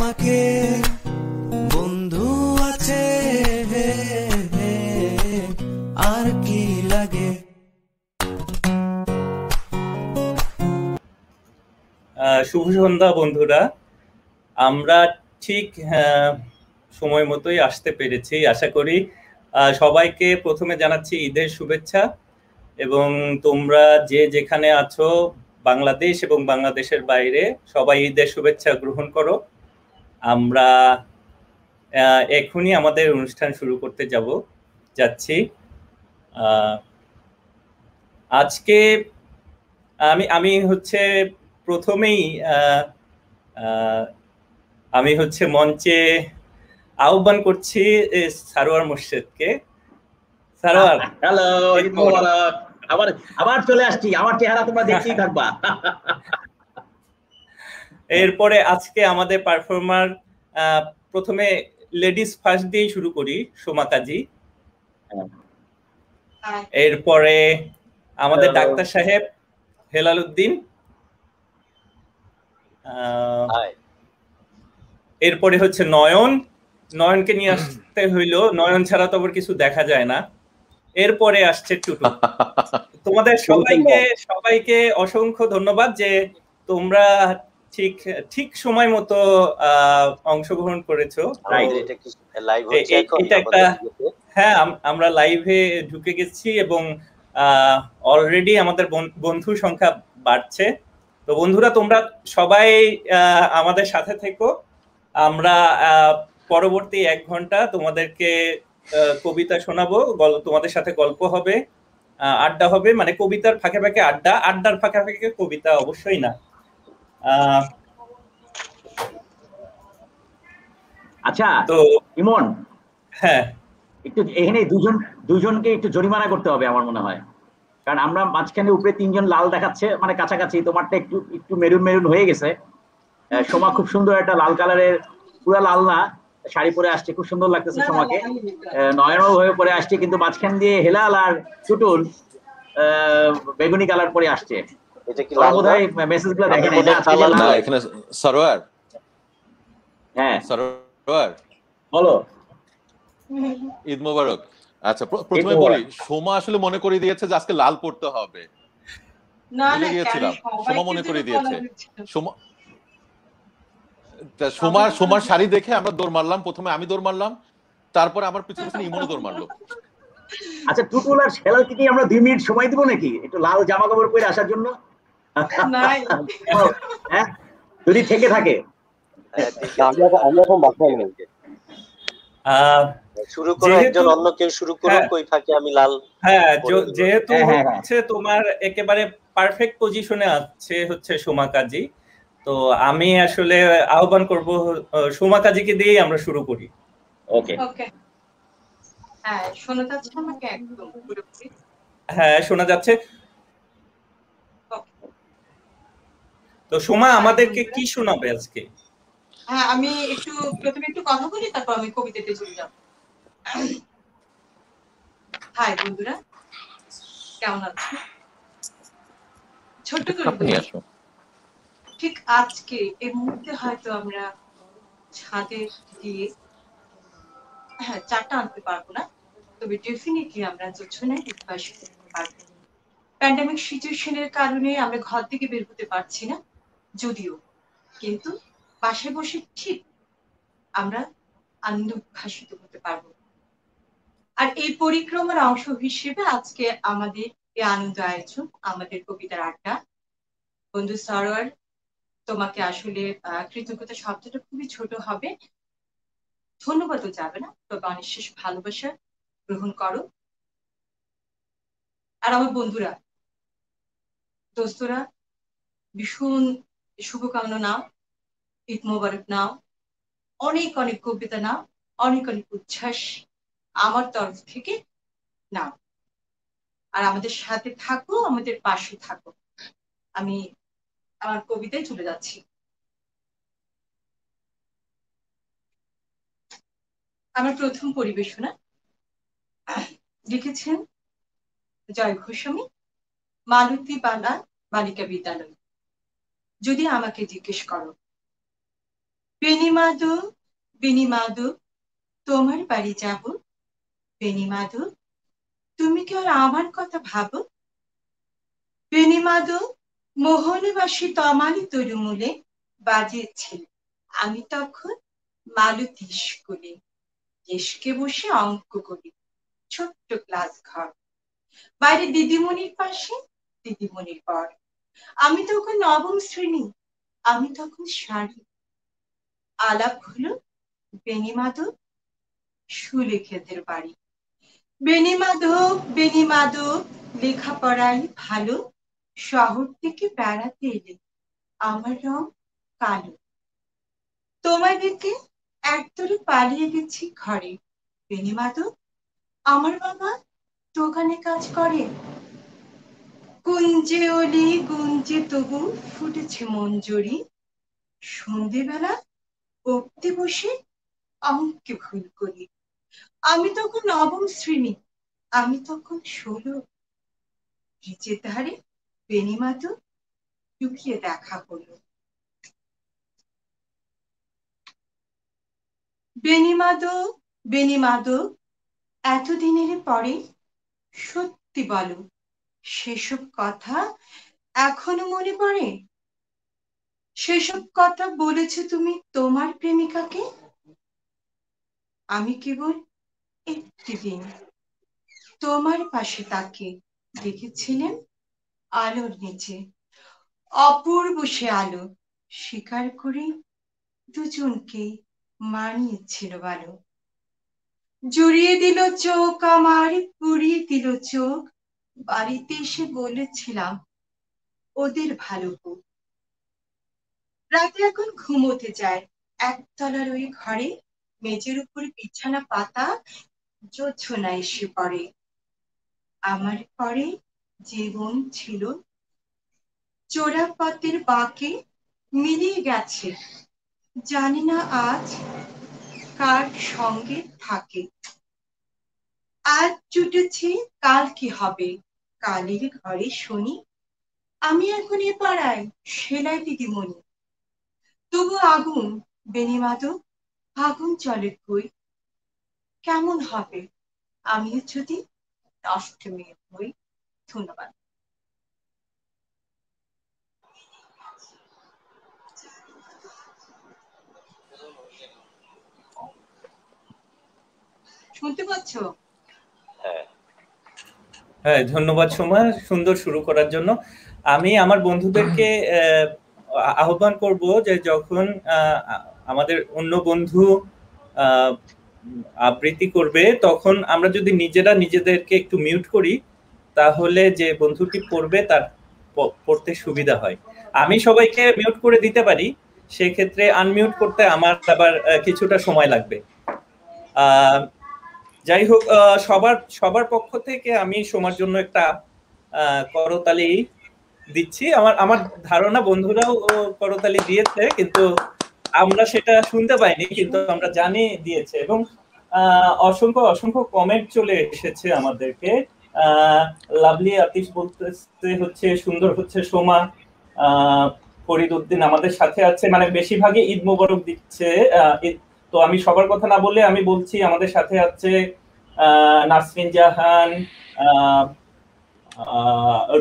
আমাকে বন্ধু আছে, আর কি লাগে। শুভ সন্ধ্যা বন্ধুরা। আমরা ঠিক সময় মতোই আসতে পেরেছি। আশা করি সবাইকে প্রথমে জানাচ্ছি ঈদের শুভেচ্ছা, এবং তোমরা যে যেখানে আছো বাংলাদেশ এবং বাংলাদেশের বাইরে সবাই ঈদের শুভেচ্ছা গ্রহণ করো। আমরা এখনই আমাদের অনুষ্ঠান শুরু করতে যাচ্ছি। আজকে আমি হচ্ছে প্রথমেই আমি হচ্ছে মঞ্চে আহ্বান করছি সারোয়ার মোর্শেদকে। সারোয়ার, হ্যালো, ঈদ মোবারক। আবার চলে আসছি, আমার চেহারা তোমরা দেখতেই থাকবা। এরপরে আজকে আমাদের পারফর্মার, প্রথমে লেডিস ফার্স্ট দিয়ে শুরু করি, সোমা কাজী। এরপরে আমাদের ডাক্তার সাহেব হেলাল উদ্দিন। এরপরে হচ্ছে নয়নকে নিয়ে আসতে হইলো, নয়ন ছাড়া তো আবার কিছু দেখা যায় না। এরপরে আসছে টুটু। তোমাদের সবাইকে অসংখ্য ধন্যবাদ যে তোমরা ঠিক সময় মতো অংশগ্রহণ করেছো। এটা একটা, হ্যাঁ, আমরা লাইভে ঢুকে গেছি এবং অলরেডি আমাদের বন্ধু সংখ্যা বাড়ছে। তো বন্ধুরা, তোমরা সবাই আমাদের সাথে থেকো। আমরা পরবর্তী 1 ঘন্টা তোমাদেরকে কবিতা শোনাবো, তোমাদের সাথে গল্প হবে, আড্ডা হবে। মানে কবিতার ফাঁকে ফাঁকে আড্ডা, আড্ডার ফাঁকে ফাঁকে কবিতা অবশ্যই না। আচ্ছা, তো ইমন, হ্যাঁ, একটু এখানে দুজনকে একটু জরিমানা করতে হবে আমার মনে হয়, কারণ আমরা মাঝখানে উপরে 3 জন লাল দেখাচ্ছে, মানে কাছাকাছি। তোমারটা একটু মেরুন মেরুন হয়ে গেছে। সোমা খুব সুন্দর একটা লাল কালারের, পুরো লাল না, শাড়ি পরে আসছে, খুব সুন্দর লাগতেছে সোমাকে। নয়নও হয়ে পরে আসছে, কিন্তু মাঝখান দিয়ে হেলাল আর টুটুল বেগুনি কালার পরে আসছে। এটা কি লাল? বোধহয় মেসেজগুলো দেখে নাই না এখানে। সরোয়ার, হ্যাঁ সরোয়ার, বলো। ঈদ মোবারক। আচ্ছা, প্রথমে বলি, সোমা আসলে মনে করে দিয়েছে যে আজকে লাল পড়তে হবে। ভুলে গিয়েছিলাম, সোমা মনে করে দিয়েছে। সোমার শাড়ি দেখে আমরা দৌড় মারলাম, প্রথমে আমি দৌড় মারলাম, তারপরে আমার পিছনে পিছনে ইমনও দৌড় মারলো। আচ্ছা, টুটুল আর হেলালকে কি আমরা 2 মিনিট সময় দিব নাকি একটু লাল জামা কাপড় পরে আসার জন্য? হ্যাঁ, যদি থেকে থাকে। শুরু করো, একজন অন্য কেউ শুরু করুক, ওই ফাঁকে আমি লাল। হ্যাঁ, যেহেতু হচ্ছে তোমার একেবারে পারফেক্ট পজিশনে আছে হচ্ছে সোমা কাজী, তো আমি আসলে আহ্বান করব সোমা কাজীকে দিয়ে আমরা শুরু করি। ওকে। হ্যাঁ, শোনা যাচ্ছে আমাকে একদম পুরোপুরি? হ্যাঁ, শোনা যাচ্ছে। তো সোমা আমাদেরকে কি শোনাবে আজকে? হ্যাঁ, আমি প্রথমে একটু কথা বলি, তারপর আমি কবিতাতে চলে যাব। হাই বন্ধুরা, কেমন আছেন? ছোট্ট করে বলি, ঠিক আজকে এই মুহূর্তে হয়তো আমরা ছাদে গিয়ে চাটা আনতে পারবো না, তবে ডেফিনেটলি আমরা জোছনায় উদ্ভাস করতে পারবো। প্যান্ডামিক সিচুয়েশনের কারণে আমরা ঘর থেকে বের হতে পারছি না যদিও, কিন্তু বাসায় বসে ঠিক আমরা আনন্দ উদ্ভাসিত হতে পারবো। আর এই পরিক্রমার অংশ হিসেবে আজকে আমাদের এই আনন্দ আয়োজন, আমাদের কবিতার আড্ডা। বন্ধু সরোয়ার, তোমাকে আসলে কৃতজ্ঞতা শব্দটা খুবই ছোট হবে, ধন্যবাদও যাবে না, তবে অনিঃশেষ ভালোবাসা গ্রহণ করো। আর আমার বন্ধুরা, দোস্তরা, ভীষণ শুভকামনা নাও, ঈদ মোবারক নাও, অনেক অনেক কবিতা নাও, অনেক অনেক উচ্ছ্বাস আমার তরফ থেকে নাও। আর আমাদের সাথে থাকো, আমাদের পাশে থাকো। আমি আমার কবিতায় চলে যাচ্ছি। আমার প্রথম পরিবেশনা লিখেছেন জয় গোস্বামী, মালতী বালা বালিকা বিদ্যালয়। যদি আমাকে জিজ্ঞেস করো বেনিমাধু, বেনিমাধু, তোমার বাড়ি যাব। বেনিমাধু, তুমি কি আর আমার কথা ভাবো? বেনিমাধু, মোহনবাসী তমালি তরুমূলে বাজিয়েছিল। আমি তখন মালতী স্কুলে দেশকে বসে অঙ্ক করি, ছোট্ট ক্লাস ঘর, বাইরে দিদিমণির পাশে দিদিমণির পর। আমি তখন নবম শ্রেণী, আমি তখন শাড়ি। আলাপ হলো বেনিমাধব, সুলেখেদের বাড়ি। বেনিমাধব, বেনিমাধব, লেখাপড়ায় ভালো, শহর থেকে বেড়াতে এলে আমার রং কালো। তোমায় দেখে একদরে পালিয়ে গেছি ঘরে। বেনিমাধব, আমার বাবা দোকানে কাজ করে। কুঞ্জে অলি গুঞ্জে তবু ফুটেছে মঞ্জরি। সন্ধেবেলা পড়তে বসে অঙ্কে ভুল করি। আমি তখন নবম শ্রেণী, আমি তখন 16। ব্রিজের ধারে বেনিমাধব লুকিয়ে দেখা হলো। বেনিমাধব, বেনিমাধব, এতদিনের পরে সত্যি বলো, সেসব কথা এখনো মনে পড়ে? সেসব কথা বলেছো তুমি তোমার প্রেমিকাকে? আমি কেবল একটি দিন তোমার পাশে তাকে দেখেছিলেন আলোর নিচে, অপূর্ব সে আলো, স্বীকার করে দুজনকে মানিয়েছিল ভালো। জুড়িয়ে দিল চোখ আমার, পুড়িয়ে দিল চোখ, বাড়িতে এসে বলেছিলাম ওদের ভালো হোক। রাতে এখন ঘুমোতে যায় একতলার ওই ঘরে, মেঝের উপর বিছানা পাতা, জোছনা এসে পড়ে। আমার পরে জীবন ছিল চোরাপথের বাঁকে মিলিয়ে গেছে, জানি না আজ কার সঙ্গে থাকে। আজ জুটেছে কাল কি হবে, কালের ঘরে শুনি আমি এখন এ পাড়ায় সেলাই দিদিমণি। তবু আগুন বেনিমাধব, আগুন চলে কই, কেমন হবে আমিও যদি নষ্ট মেয়ে হই। ধন্যবাদ। শুনতে পাচ্ছ? হ্যাঁ, ধন্যবাদ সোমা, সুন্দর শুরু করার জন্য। আমি আমার বন্ধুদেরকে আহ্বান করব যে যখন আমাদের অন্য বন্ধু আবৃত্তি করবে, তখন আমরা যদি নিজেরা নিজেদেরকে একটু মিউট করি, তাহলে যে বন্ধুটি পড়বে তার পড়তে সুবিধা হয়। আমি সবাইকে মিউট করে দিতে পারি, সেক্ষেত্রে আনমিউট করতে আমার আবার কিছুটা সময় লাগবে। যাই হোক, সবার পক্ষ থেকে আমি সোমার জন্য একটা করতালি দিচ্ছি। আমার ধারণা বন্ধুরাও করতালি দিয়েছে, কিন্তু আমরা সেটা শুনতে পাইনি, কিন্তু আমরা জানি দিয়েছে। এবং অসংখ্য অসংখ্য কমেন্ট চলে এসেছে আমাদেরকে। লাভলি আতিশ বলতেছে হচ্ছে সুন্দর হচ্ছে সোমা। ফরিদ উদ্দিন আমাদের সাথে আছে, মানে বেশিরভাগই ঈদ মোবারক দিচ্ছে। তো আমি সবার কথা না বললে আমি বলছি আমাদের সাথে আছে নাসরিন জাহান,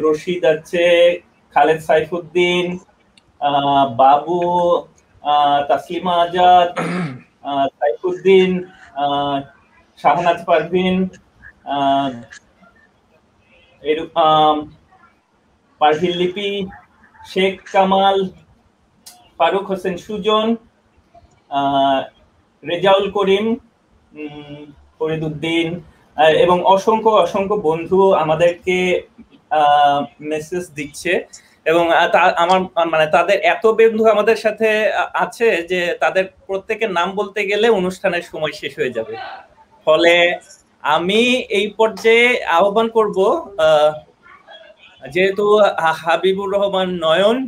রশিদ আছে, খালেদ সাইফুদ্দিন, বাবু, তাসলিমা আজাদ, সাইফুদ্দিন, শাহনাজ পারভিন, পারভিন লিপি, শেখ কামাল, ফারুক হোসেন সুজন, রেজাউল করিম, ফরিদ উদ্দিন, এবং অসংখ্য অসংখ্য বন্ধু আমাদেরকে মেসেজ দিচ্ছে। এবং আমার মানে তাদের এত বন্ধু আমাদের সাথে আছে যে তাদের প্রত্যেকের নাম বলতে গেলে অনুষ্ঠানের সময় শেষ হয়ে যাবে। ফলে আমি এই পর্যায়ে আহ্বান করব, যেহেতু হাবিবুর রহমান নয়ন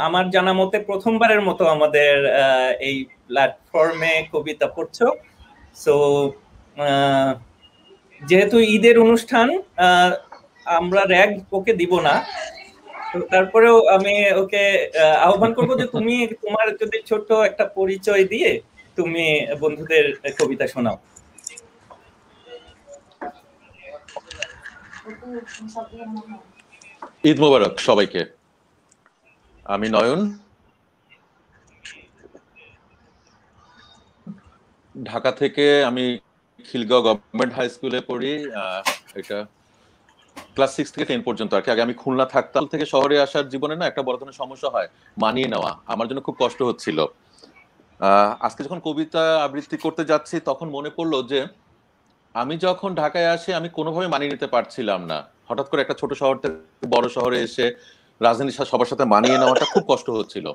আমার জানা মতে প্রথমবারের মতো আমাদের এই প্ল্যাটফর্মে কবিতা পড়ছো, সো যেহেতু ঈদের অনুষ্ঠান আমরা র্যাগ ওকে দিব না, তারপরেও আমি ওকে আহ্বান করবো যে তুমি তোমার যদি ছোট্ট একটা পরিচয় দিয়ে তুমি বন্ধুদের কবিতা শোনাও। ঈদ মোবারক সবাইকে। আমি নয়ন, ঢাকা থেকে। আমি খিলগাঁও গভর্নমেন্ট হাই স্কুলে পড়ি, এটা ক্লাস 6 থেকে 10 পর্যন্ত আর কি। আগে আমি খুলনা থাকতাম, থেকে শহরে আসার জীবনে না একটা বড় ধরনের সমস্যা হয় মানিয়ে নেওয়া, আমার জন্য খুব কষ্ট হচ্ছিল। আজকে যখন কবিতা আবৃত্তি করতে যাচ্ছি তখন মনে পড়লো যে আমি যখন ঢাকায় আসি আমি কোনোভাবে মানিয়ে নিতে পারছিলাম না। হঠাৎ করে একটা ছোট শহর থেকে বড় শহরে এসে রাজধানীর সবার সাথে মানিয়ে নেওয়াটা খুব কষ্ট হচ্ছিল।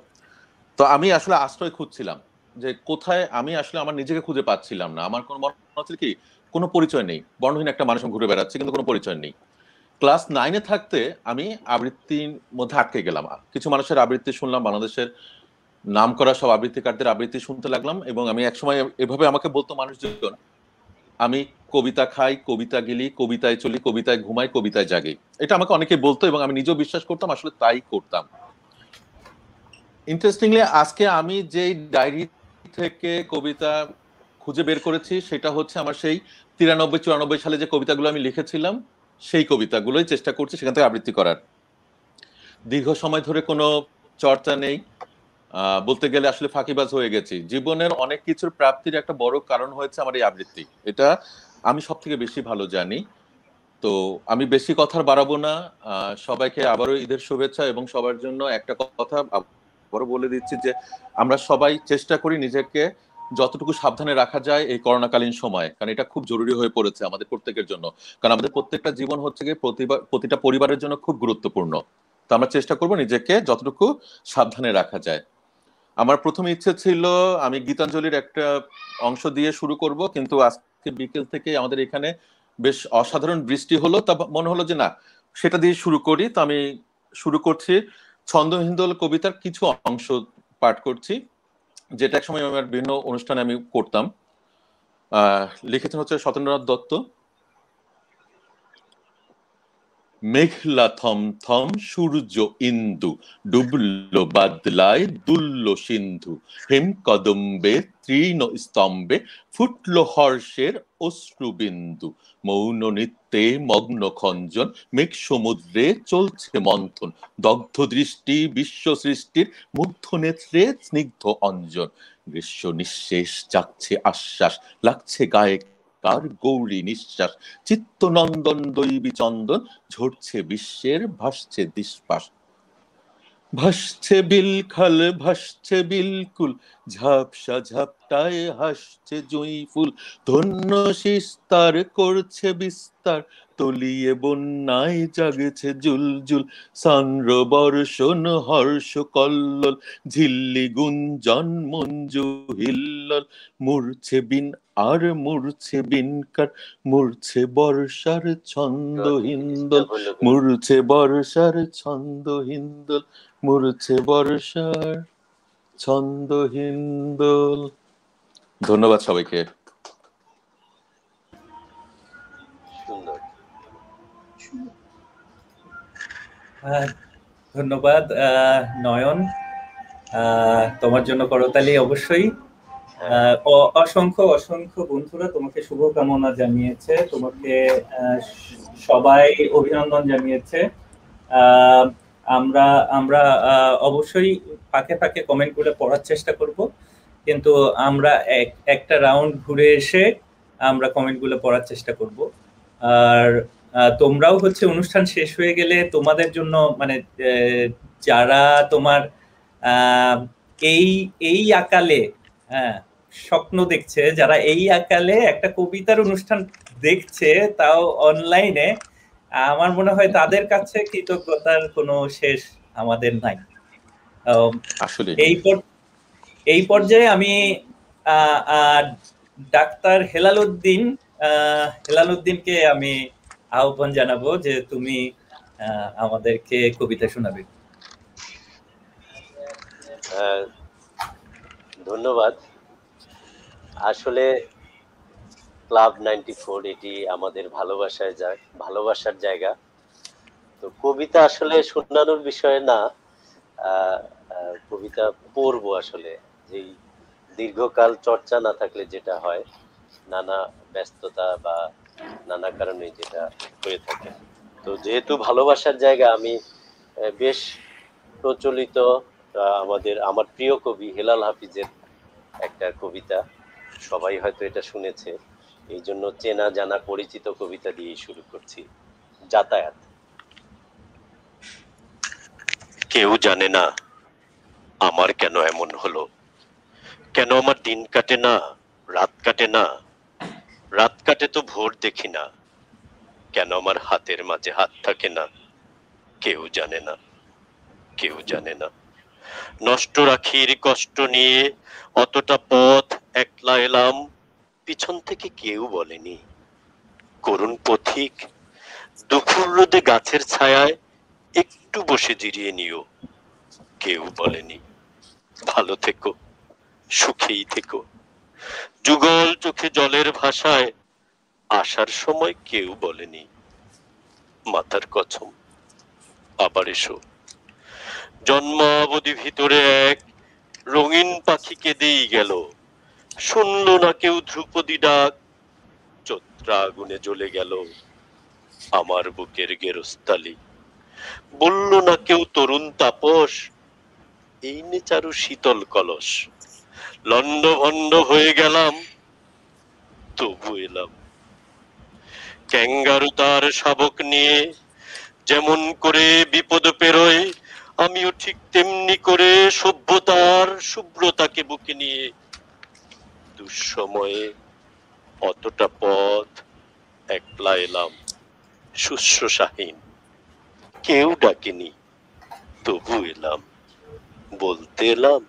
তো আমি আসলে আশ্রয় খুঁজছিলাম যে কোথায়, আমি আসলে আমার নিজেকে খুঁজে পাচ্ছিলাম না। আমার কোনো মনে হচ্ছে কি কোনো পরিচয় নেই, বর্ণহীন একটা মানুষ ঘুরে বেড়াচ্ছে কিন্তু কোনো পরিচয় নেই। ক্লাস 9-এ থাকতে আমি আবৃত্তির মধ্যে আটকে গেলাম। কিছু মানুষের আবৃত্তি শুনলাম, বাংলাদেশের নাম করা সব আবৃত্তিকারদের আবৃত্তি শুনতে লাগলাম, এবং আমি একসময় এভাবে আমাকে বলতো মানুষজন, আমি কবিতা খাই, কবিতা গিলি, কবিতায় চলি, কবিতায় ঘুমাই, কবিতায় জাগি। এটা আমাকে অনেকে বলতো এবং আমি নিজেও বিশ্বাস করতাম, আসলে তাই করতাম। ইন্টারেস্টিংলি আজকে আমি যেই ডায়েরি থেকে কবিতা খুঁজে বের করেছি সেটা হচ্ছে আমার সেই 93-94 সালে যে কবিতাগুলো আমি লিখেছিলাম সেই কবিতাগুলোই চেষ্টা করছি সেখান থেকে আবৃত্তি করার। দীর্ঘ সময় ধরে কোনো চর্চা নেই, বলতে গেলে আসলে ফাঁকিবাজ হয়ে গেছি। জীবনের অনেক কিছুর প্রাপ্তির একটা বড় কারণ হয়েছে আমার এই আবৃত্তি, এটা আমি সব থেকে বেশি ভালো জানি। তো আমি বেশি কথা বাড়াবো না। সবাইকে আবারও ঈদের শুভেচ্ছা, এবং সবার জন্য একটা কথা আবারও বলে দিচ্ছি যে আমরা সবাই চেষ্টা করি নিজেকে যতটুকু সাবধানে রাখা যায় এই করোনাকালীন সময়, কারণ এটা খুব জরুরি হয়ে পড়েছে আমাদের প্রত্যেকের জন্য। কারণ আমাদের প্রত্যেকটা জীবন হচ্ছে গিয়ে প্রতিটা পরিবারের জন্য খুব গুরুত্বপূর্ণ। তো আমরা চেষ্টা করবো নিজেকে যতটুকু সাবধানে রাখা যায়। আমার প্রথম ইচ্ছে ছিল আমি গীতাঞ্জলির একটা অংশ দিয়ে শুরু করব, কিন্তু আজকে বিকেল থেকে আমাদের এখানে বেশ অসাধারণ বৃষ্টি হলো, তা মনে হলো যে না সেটা দিয়ে শুরু করি। তো আমি শুরু করছি ছন্দহিন্দোল কবিতার কিছু অংশ পাঠ করছি, যেটা এক সময় আমার বিভিন্ন অনুষ্ঠানে আমি করতাম। লিখেছেন হচ্ছে সতেন্দ্রনাথ দত্ত। মেঘলা থমথম সূর্য ইন্দু, ডুবল বাদলায় দুলল সিন্ধু, হেম কদম্বে তৃণ স্তম্ভে ফুটল হর্ষের অশ্রুবিন্দু, মৌন নৃত্যে মগ্ন খঞ্জন, মেঘ সমুদ্রে চলছে মন্থন, দগ্ধ দৃষ্টি বিশ্ব সৃষ্টির মুগ্ধ নেত্রে স্নিগ্ধ অঞ্জন, গ্রীষ্ম নিঃশেষ যাচ্ছে আশ্বাস, লাগছে গায়ে কার গৌরী নিঃশ্বাস, চিত্তনন্দন দৈবী চন্দন, ঝরছে বিশ্বের ভাসছে দিশপাশ, ভাসছে বিলখাল ভাসছে বিলকুল, ঝাপসা ঝাপটায় হাসছে জুঁই ফুল, ধন্য শিস্তার করছে বিস্তার, তলিয়ে বন্যায় জাগেছে জুলজুল, সান্দ্র বর্ষণ হর্ষ কল্লোল, ঝিল্লি গুঞ্জন মঞ্জু হিল্লোল, মূর্ছে বিন আর মূর্ছে বিনকার, মূর্ছে বর্ষার ছন্দ হিন্দোল, মূর্ছে বর্ষার ছন্দ হিন্দোল, মূর্ছে বর্ষার ছন্দ হিন্দোল। ধন্যবাদ সবাইকে। ধন্যবাদ নয়ন, তোমার জন্য করতালি অবশ্যই। অসংখ্য অসংখ্য বন্ধুরা তোমাকে শুভকামনা জানিয়েছে, তোমাকে সবাই অভিনন্দন জানিয়েছে। আমরা আমরা অবশ্যই ফাঁকে ফাঁকে কমেন্ট গুলো পড়ার চেষ্টা করব, কিন্তু আমরা একটা রাউন্ড ঘুরে এসে আমরা কমেন্ট গুলো পড়ার চেষ্টা করব। আর তোমরাও হচ্ছে অনুষ্ঠান শেষ হয়ে গেলে তোমাদের জন্য মানে যারা তোমার এই আকালে স্বপ্ন দেখছে, যারা এই আকালে একটা কবিতার অনুষ্ঠান দেখছে তাও অনলাইনে, আমার মনে হয় তাদের কাছে কৃতজ্ঞতার কোনো শেষ আমাদের নাই। আসলে এই পর্যায়ে আমি ডাক্তার হেলাল উদ্দিনকে আমি আহ্বান জানাবো যে তুমি আমাদেরকে কবিতা শোনাবে। ধন্যবাদ। আসলে ক্লাব 94 এটি আমাদের ভালোবাসার জায়গা। তো তো কবিতা আসলে শোনানোর বিষয় না, কবিতা পড়বো আসলে, যেই দীর্ঘকাল চর্চা না থাকলে যেটা হয়, নানা ব্যস্ততা বা নানা কারণে যেটা হয়ে থাকে। তো যেহেতু ভালোবাসার জায়গা, আমি বেশ প্রচলিত আমার প্রিয় কবি হেলাল হাফিজের একটা কবিতা, সবাই হয়তো এটা শুনেছে, এই জন্য চেনা জানা পরিচিত কবিতা দিয়ে শুরু করছি। যাতায়াত। কেউ জানে না আমার কেন এমন হলো, কেন আমার দিন কাটে না, রাত কাটে না, রাত কাটে তো ভোর দেখি না, কেন আমার হাতের মাঝে হাত থাকে না, কেউ জানে না, কেউ জানে না। নষ্ট রাখির কষ্ট নিয়ে অতটা পথ একলা এলাম, পিছন থেকে কেউ বলেনি করুণ পথিক, দুপুর রোদে গাছের ছায়ায় একটু বসে জিরিয়ে নিও, কেউ বলেনি ভালো থেকো, সুখেই থেকো। যুগল চোখে জলের ভাষায় আসার সময় কেউ বলেনি মাথার কসম আবার এসো। জন্মাবধি ভিতরে এক রঙিন পাখি কেঁদেই গেল, শুনলো না কেউ ধ্রুপদী ডাক, চৈত্রা আগুনে জ্বলে গেল আমার বুকের গেরস্তালি। বলল না কেউ তরুণ তাপস, এই নে চারু শীতল কলস। লন্ড ভন্ড হয়ে গেলাম, তবু এলাম। ক্যাঙ্গারু তার শাবক নিয়ে যেমন করে বিপদ পেরোয়, আমিও ঠিক তেমনি করে সভ্যতার শুভ্রতাকে বুকে নিয়ে দুঃসময়ে অতটা পথ একলা এলাম, শুশ্রূষাহীন, কেউ ডাকেনি তবু এলাম, বলতে এলাম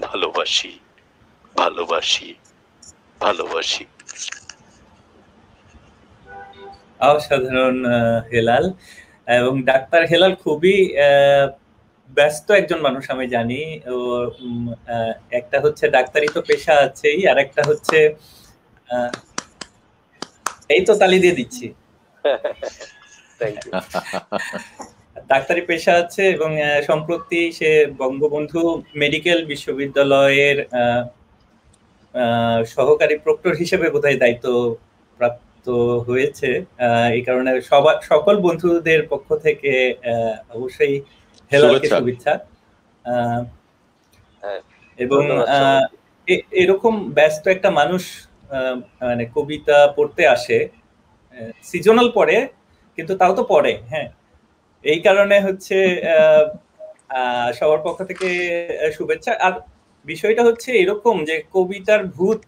ভালোবাসি, ভালোবাসি, ভালোবাসি। অসাধারণ হেলাল। এবং ডাক্তার হেলাল খুবই ব্যস্ত একজন মানুষ, আমি জানি। ও একটা হচ্ছে ডাক্তারি তো পেশা আছেই, আর একটা হচ্ছে এই তো তালি দিয়ে দিচ্ছি, ডাক্তারি পেশা আছে এবং সম্প্রতি সে বঙ্গবন্ধু মেডিকেল বিশ্ববিদ্যালয়ের সহকারী প্রক্টর হিসেবে বোধহয় দায়িত্ব প্রাপ্ত হয়েছে। এই কারণে সকল বন্ধুদের পক্ষ থেকে অবশ্যই হেলালকে শুভেচ্ছা। এবং এরকম ব্যস্ত একটা মানুষ মানে কবিতা পড়তে আসে, সিজনাল পড়ে কিন্তু তাও তো পড়ে। হ্যাঁ, এই কারণে হচ্ছে সবার পক্ষ থেকে শুভেচ্ছা। আর বিষয়টা হচ্ছে এরকম যে কবিতার ভূত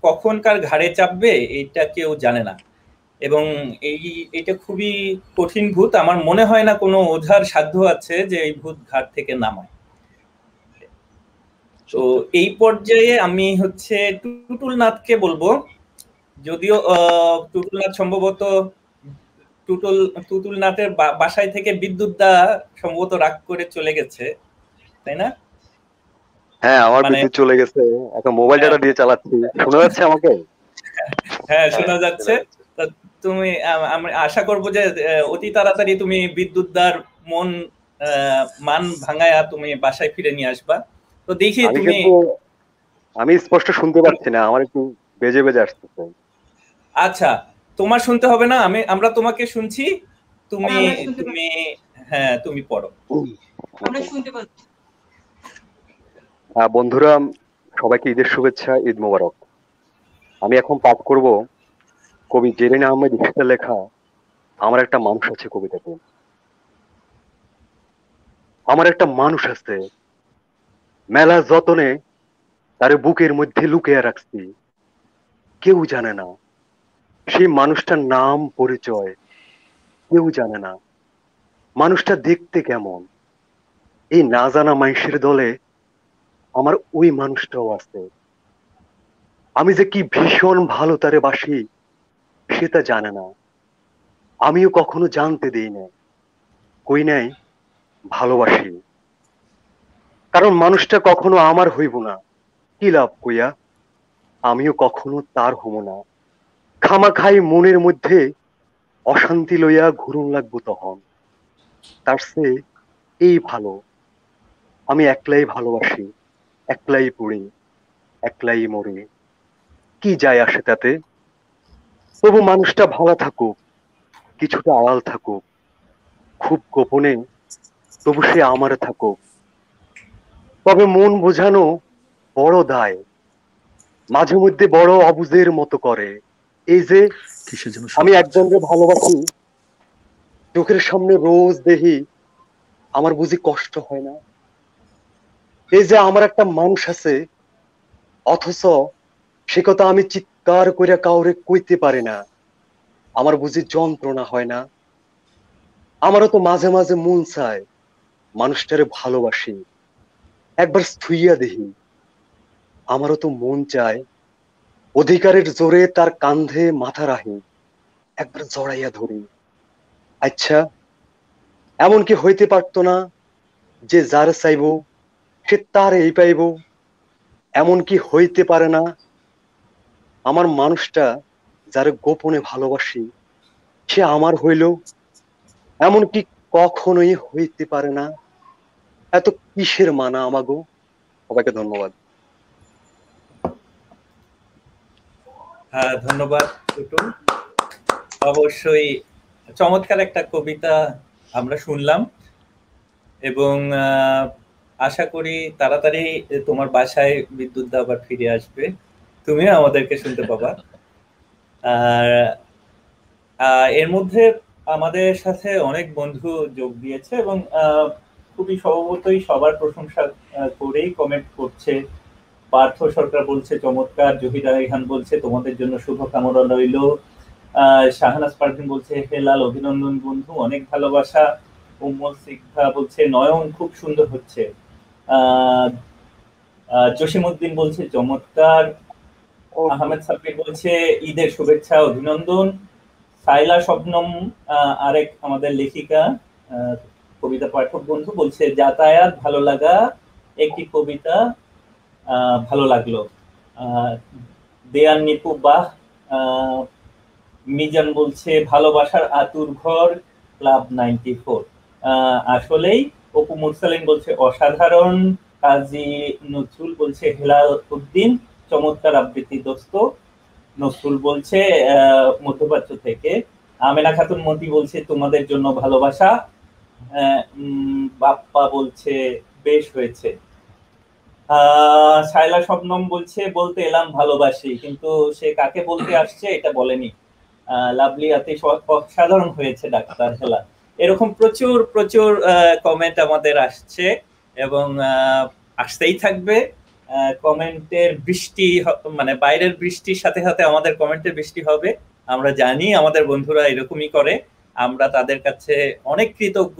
কখন কার ঘাড়ে চাপবে এটা কেউ জানে না, এবং এইটা খুবই কঠিন ভূত। আমার মনে হয় না কোনো ওঝার সাধ্য আছে যে এই ভূত ঘাট থেকে নামায়। তো এই পর্যায়ে আমি হচ্ছে টুটুল নাথকে বলবো, যদিও টুটুল নাথ সম্ভবত টুটুল নাথের বাসায় থেকে বিদ্যুৎ দা সম্ভবত রাগ করে চলে গেছে, তাই না? হ্যাঁ, আমার বিদ্যুৎ চলে গেছে, এখন মোবাইল ডাটা দিয়ে চালাচ্ছি। শোনা যাচ্ছে আমাকে? হ্যাঁ, শোনা যাচ্ছে। তুমি, আমি আশা করব যে অতি তাড়াতাড়ি তুমি বিদ্যুৎ দার মান ভাঙায়া তুমি বাসায় ফিরে নিয়ে আসবা। তো দেখি তুমি। আমি স্পষ্ট শুনতে পাচ্ছি না, আমার একটু বেজে বেজে আসতেছে। আচ্ছা, তোমার শুনতে হবে না, আমরা তোমাকে শুনছি। তুমি হ্যাঁ, তুমি পড়ো। আমরা শুনতে পাচ্ছি। বন্ধুরা, সবাইকে ঈদের শুভেচ্ছা, ঈদ মোবারক। আমি এখন পাঠ করব কবি জেরিন আহমেদ ইফতের লেখা আমার একটা মানুষ আছে কবিতাতে। আমার একটা মানুষ আছে, মেলা যতনে তার বুকের মধ্যে লুকিয়ে রাখছি, কেউ জানে না সেই মানুষটার নাম পরিচয়, কেউ জানে না মানুষটা দেখতে কেমন। এই না জানা মানুষের দলে আমার ওই মানুষটাও আছে। আমি যে কি ভীষণ ভালো তারে বাসি সে তা জানে না, আমিও কখনো জানতে দিই না, কই নাই ভালোবাসি। কারণ মানুষটা কখনো আমার হইব না, কি লাভ কইয়া আমিও কখনো তার হব না। খামাখাই মনের মধ্যে অশান্তি লইয়া ঘুরুন লাগবো তখন, তার চেয়ে এই ভালো, আমি একলাই ভালোবাসি, একলাই পড়ি, একলাই মরি, কি যায় আসে তাতে? তবু মানুষটা ভালো থাকুক, কিছুটা আড়াল থাকুক, খুব গোপনে, তবু সে আমার থাকুক। তবে মন বোঝানো বড় দায়, মাঝে মধ্যে বড় অবুঝের মতো করে। এই যে আমি একজনকে ভালোবাসি, চোখের সামনে রোজ দেখি, আমার বুঝি কষ্ট হয় না? এই যে আমার একটা মানুষ আছে, অথচ সে কথা আমি চিৎকার করে কাউরে কইতে পারি না, আমার বুঝি যন্ত্রণা হয় না? আমারও তো মাঝে মাঝে মন চায় মানুষটারে ভালোবাসি, একবার ছুঁইয়া দেখি। আমারও তো মন চায় অধিকারের জোরে তার কান্ধে মাথা রাখি, একবার জড়াইয়া ধরি। আচ্ছা, এমন কি হইতে পারতো না যে যার চাইব সে তার এই পাইব? এমন কি হইতে পারে না আমার মানুষটা যারে গোপনে ভালোবাসি সে আমার হইল? এমন কি কখনোই হইতে পারে না? এত কিসের মানা আমাগো? সবাইকে ধন্যবাদ। হ্যাঁ, ধন্যবাদ টুটুল। অবশ্যই চমৎকার একটা কবিতা আমরা শুনলাম এবং আশা করি তাড়াতাড়ি তোমার বাসায় বিদ্যুৎ আবার ফিরে আসবে, তুমিও আমাদেরকে শুনতে পাবা। আর এর মধ্যে আমাদের সাথে অনেক বন্ধু যোগ দিয়েছে এবং খুবই স্বভাবতই সবার প্রশংসা করেই কমেন্ট করছে। পার্থ সরকার বলছে চমৎকার, জহিরা রেহান বলছে তোমাদের জন্য শুভকামনা রইল, শাহনাজ পারভিন বলছে হেলাল অভিনন্দন বন্ধু, অনেক ভালোবাসা। উম্মল সিকভা বলছে নয়ন খুব সুন্দর হচ্ছে, জসিমউদ্দিন বলছে চমৎকার, আহমেদ সাব্বির বলছে ঈদের শুভেচ্ছা অভিনন্দন, সাইলা শবনম আরেক আমাদের লেখিকা কবিতা পাঠক বন্ধু বলছে যাতায়াত ভালো লাগা একটি কবিতা ভালো লাগলো। দেয়ান নিপু বাহ, মিজান বলছে ভালোবাসার আতুর ঘর ক্লাব 94। আসলেই অপু মুরসালিন বলছে অসাধারণ, কাজী নজরুল বলছে হেলাল উদ্দিন চমৎকার আবৃত্তি দোস্ত। নজরুল বলছে মধ্যপ্রাচ্য থেকে। আমেনা খাতুন মতি বলছে তোমাদের জন্য ভালোবাসা। বাপ্পা বলছে বেশ হয়েছে। শায়লা শবনম বলছে বলতে এলাম ভালোবাসি, কিন্তু সে কাকে বলতে আসছে এটা বলেনি। লাভলি আতি সাধারণ হয়েছে ডাক্তার হেলা। এরকম প্রচুর প্রচুর কমেন্ট আমাদের আসছে এবং আসতেই থাকবে। কমেন্টের বৃষ্টি, মানে বাইরের বৃষ্টির সাথে সাথে আমাদের কমেন্টের বৃষ্টি হবে, আমরা জানি আমাদের বন্ধুরা এরকমই করে। আমরা তাদের কাছে অনেক কৃতজ্ঞ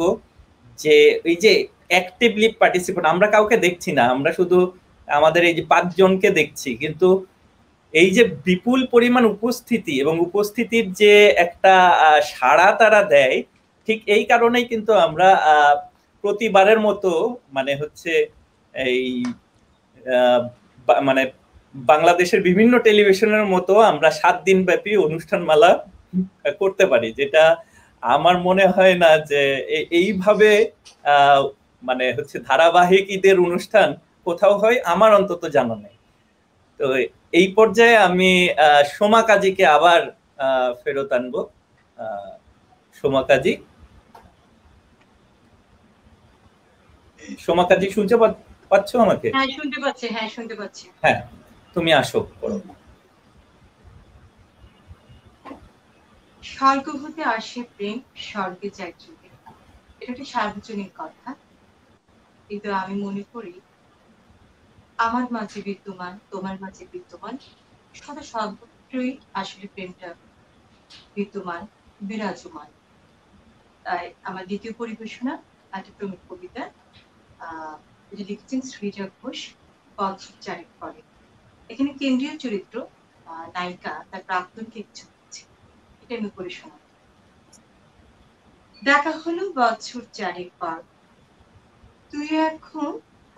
যে এই যে অ্যাক্টিভলি পার্টিসিপেট, আমরা কাউকে দেখছি না, আমরা শুধু আমাদের এই যে 5 জনকে দেখছি, কিন্তু এই যে বিপুল পরিমাণ উপস্থিতি এবং উপস্থিতির যে একটা সাড়া তারা দেয়, ঠিক এই কারণেই কিন্তু আমরা প্রতিবারের মতো মানে হচ্ছে এই মানে বাংলাদেশের বিভিন্ন টেলিভিশনের মতো আমরা 7 দিন ব্যাপী অনুষ্ঠানমালা করতে পারি, যেটা আমার মনে হয় না যে এইভাবে মানে হচ্ছে ধারাবাহিক ঈদের অনুষ্ঠান কোথাও হয়, আমার অন্তত জানা নেই। তো এই পর্যায়ে আমি সোমা কাজীকে আবার ফেরত আনবো। সোমা কাজী, সোমা কাজী শুনতে পাচ্ছ আমাকে? হ্যাঁ শুনতে পাচ্ছি, হ্যাঁ শুনতে পাচ্ছি। হ্যাঁ, তুমি আসো। স্বর্গ হতে আসে প্রেম, স্বর্গে যায় যুগে, এটা একটা সার্বজনীন কথা, কিন্তু আমি মনে করি আমার মাঝে বিদ্যমান, তোমার মাঝে বিদ্যমান, সদা সর্বত্রই আসলে প্রেমটা বিদ্যমান, বিরাজমান। তাই আমার দ্বিতীয় পরিবেশনা একটা প্রেমিক কবিতা, যেটা লিখেছেন সৃজা ঘোষ, বছর চারেক পরে। এখানে কেন্দ্রীয় চরিত্র নায়িকা তার প্রাক্তনকে ইচ্ছা করছে, এটা আমি করে শোনাব। দেখা হলো বছর চারেক পর, তুই এখন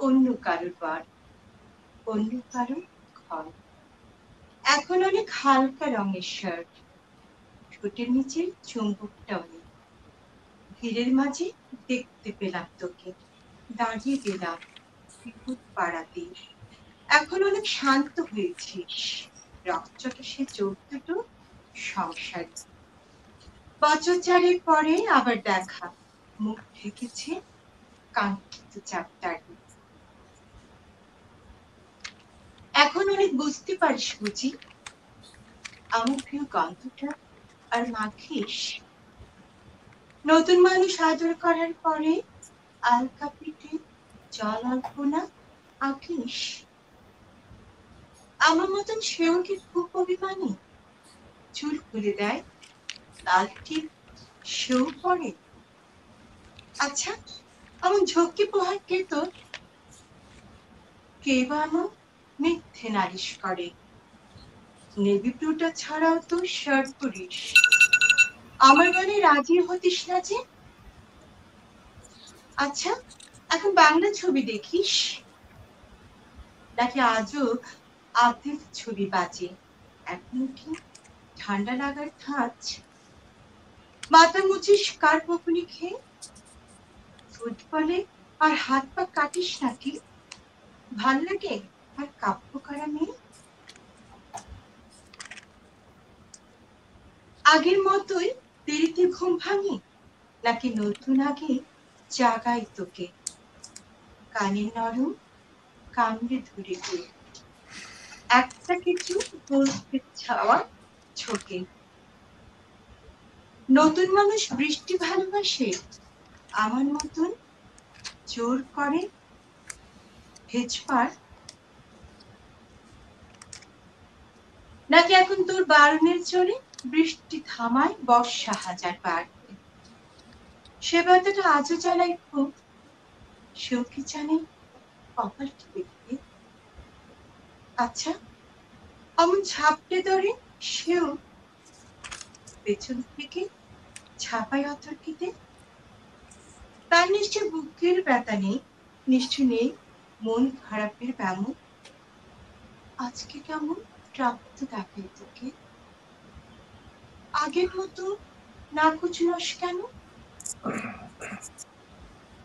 অন্য কারোর বার, অন্য কারোর ঘর। এখন অনেক হালকা রঙের শার্ট, ঠোঁটের নিচে চুম্বকটাও নেই, ভিড়ের মাঝে দেখতে পেলাম তোকে, দাঁড়িয়ে গেলাম বিপদ পাড়াতে। এখন অনেক শান্ত হয়েছিস, রকচকে সে চোখ দুটো সংসারী। বছর চারেক পরে আবার দেখা, মুখ ঢেকেছে কাঙ্ক্ষিত চাপটারি। এখন অনেক বুঝতে পারিস বুঝি আমার প্রিয় গন্ধটা আর মাখিস। নতুন মানুষ আদর করার পরে আলকা পিঠে জল অল্পনা আঁকিস। আমার মতন সেও কি খুব অভিমানী, চুল খুলে দেয় লাল টিপ সেও পরে। আচ্ছা আমার ঝক্কি পোহার কে তোর, কে বা আমার মিথ্যে নালিশ করে। নেভি ব্লুটা ছাড়াও তো শার্ট পরিস, আমার গানে রাজি হতিস না যে। আচ্ছা এখন বাংলা ছবি দেখিস নাকি আজও আতিফ ছবি বাজে? এখন কি ঠান্ডা লাগার ধাঁচ, মাথা মুছিস কার বকুনি খেয়ে? ফুটবলে আর হাত পা কাটিস নাকি, ভাল লাগে আর কাব্য করা মেয়ে? আগের মতোই দেরিতে ঘুম ভাঙি নাকি নতুন আগে জাগাই তোকে? কানে নরম কামড়ে ধরে তুই একটা কিছু বলতে চাওয়া ছোকে। নতুন মানুষ বৃষ্টি ভালোবাসে আমার মতন জোর করে ভেজপার, নাকি এখন তোর বারণের জোরে বৃষ্টি থামায় বর্ষা হাজার বার। সে ব্যথাটা আজও জ্বালাই খুব, সেও কি জানে কপালটি দেখতে। আচ্ছা অমন ঝাপটে ধরে সেও পেছন থেকে ছাপায় অতর্কিতে। তার নিশ্চয় বুকের ব্যথা নেই, নিশ্চয় নেই মন খারাপের ব্যামো। আজকে কেমন প্রাপ্ত দেখাই তোকে, আগের মতো না কুচনস কেন?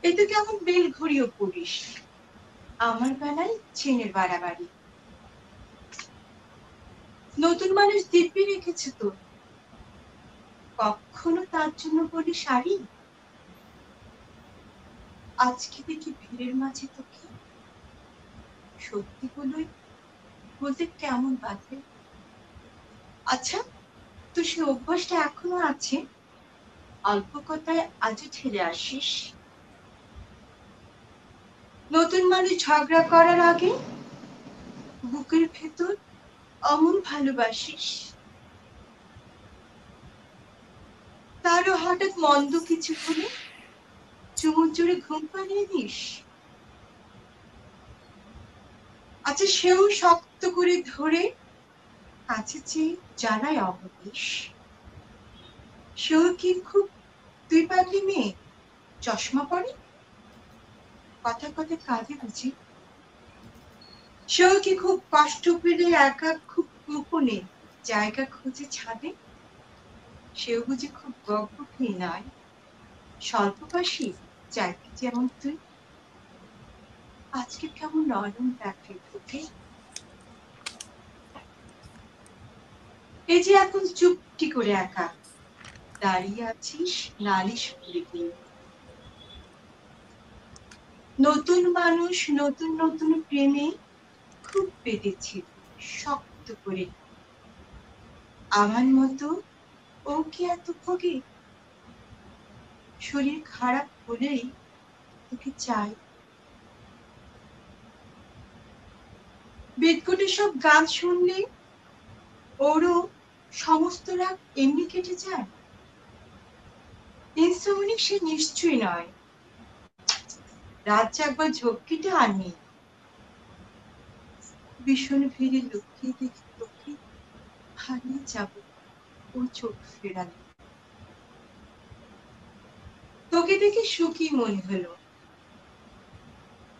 এতে কেমন বেল ঘুরিয়ে পড়িস, আমার বেলায় চেনের বাড়াবাড়ি। নতুন মানুষ দিব্যি রেখেছে তো, কখনো তার জন্য বলি শাড়ি। আজকে দেখি ভিড়ের মাঝে তোকে, সত্যি বলতে কেমন বাধে। আচ্ছা তো সে অভ্যাসটা এখনো আছে, অল্প কথায় আজও ছেড়ে আসিস। নতুন মানুষ ঝগড়া করার আগে বুকের ভেতর অমন ভালোবাসিস, তারও হঠাৎ মন্দ কিছু হলে চুমুর জোরে ঘুম পাড়িয়ে দিস। আচ্ছা সেও শক্ত করে ধরে কাছে চেয়ে জানায় অবনীশ। সেও কি খুব তুই পাগলি মেয়ে, চশমা পরে কথা কথা কাঁদে বুঝি? সেও কি খুব কষ্ট পেলে একা খুব গোপনে জায়গা খুঁজে ছাদে? সেও বুঝি খুব বকবকি নয়, স্বল্পবাসী চাইতে যেমন তুই। আজকে কেমন নরম রাখে তোকে, এই যে এখন চুপটি করে একা দাঁড়িয়ে আছিস নালিশ করে গিয়ে। নতুন মানুষ নতুন নতুন প্রেমে খুব পেতেছি শক্ত করে, আমার মতো ও কি এত ভোগে? শরীর খারাপ হলেই তোকে চাই। বিদঘুটে সব গান শুনলে ওরও সমস্ত রাগ এমনি কেটে যায়। ইনসোমনিক সে নিশ্চয়ই নয়, রাত জাগবার ঝক্কিটা আর নেই। ভীষণ ভিড়ে লুকিয়ে দেখি তোকে, হারিয়ে যাব ও চোখ ফেরালে। তোকে দেখে সুখী মনে হলো,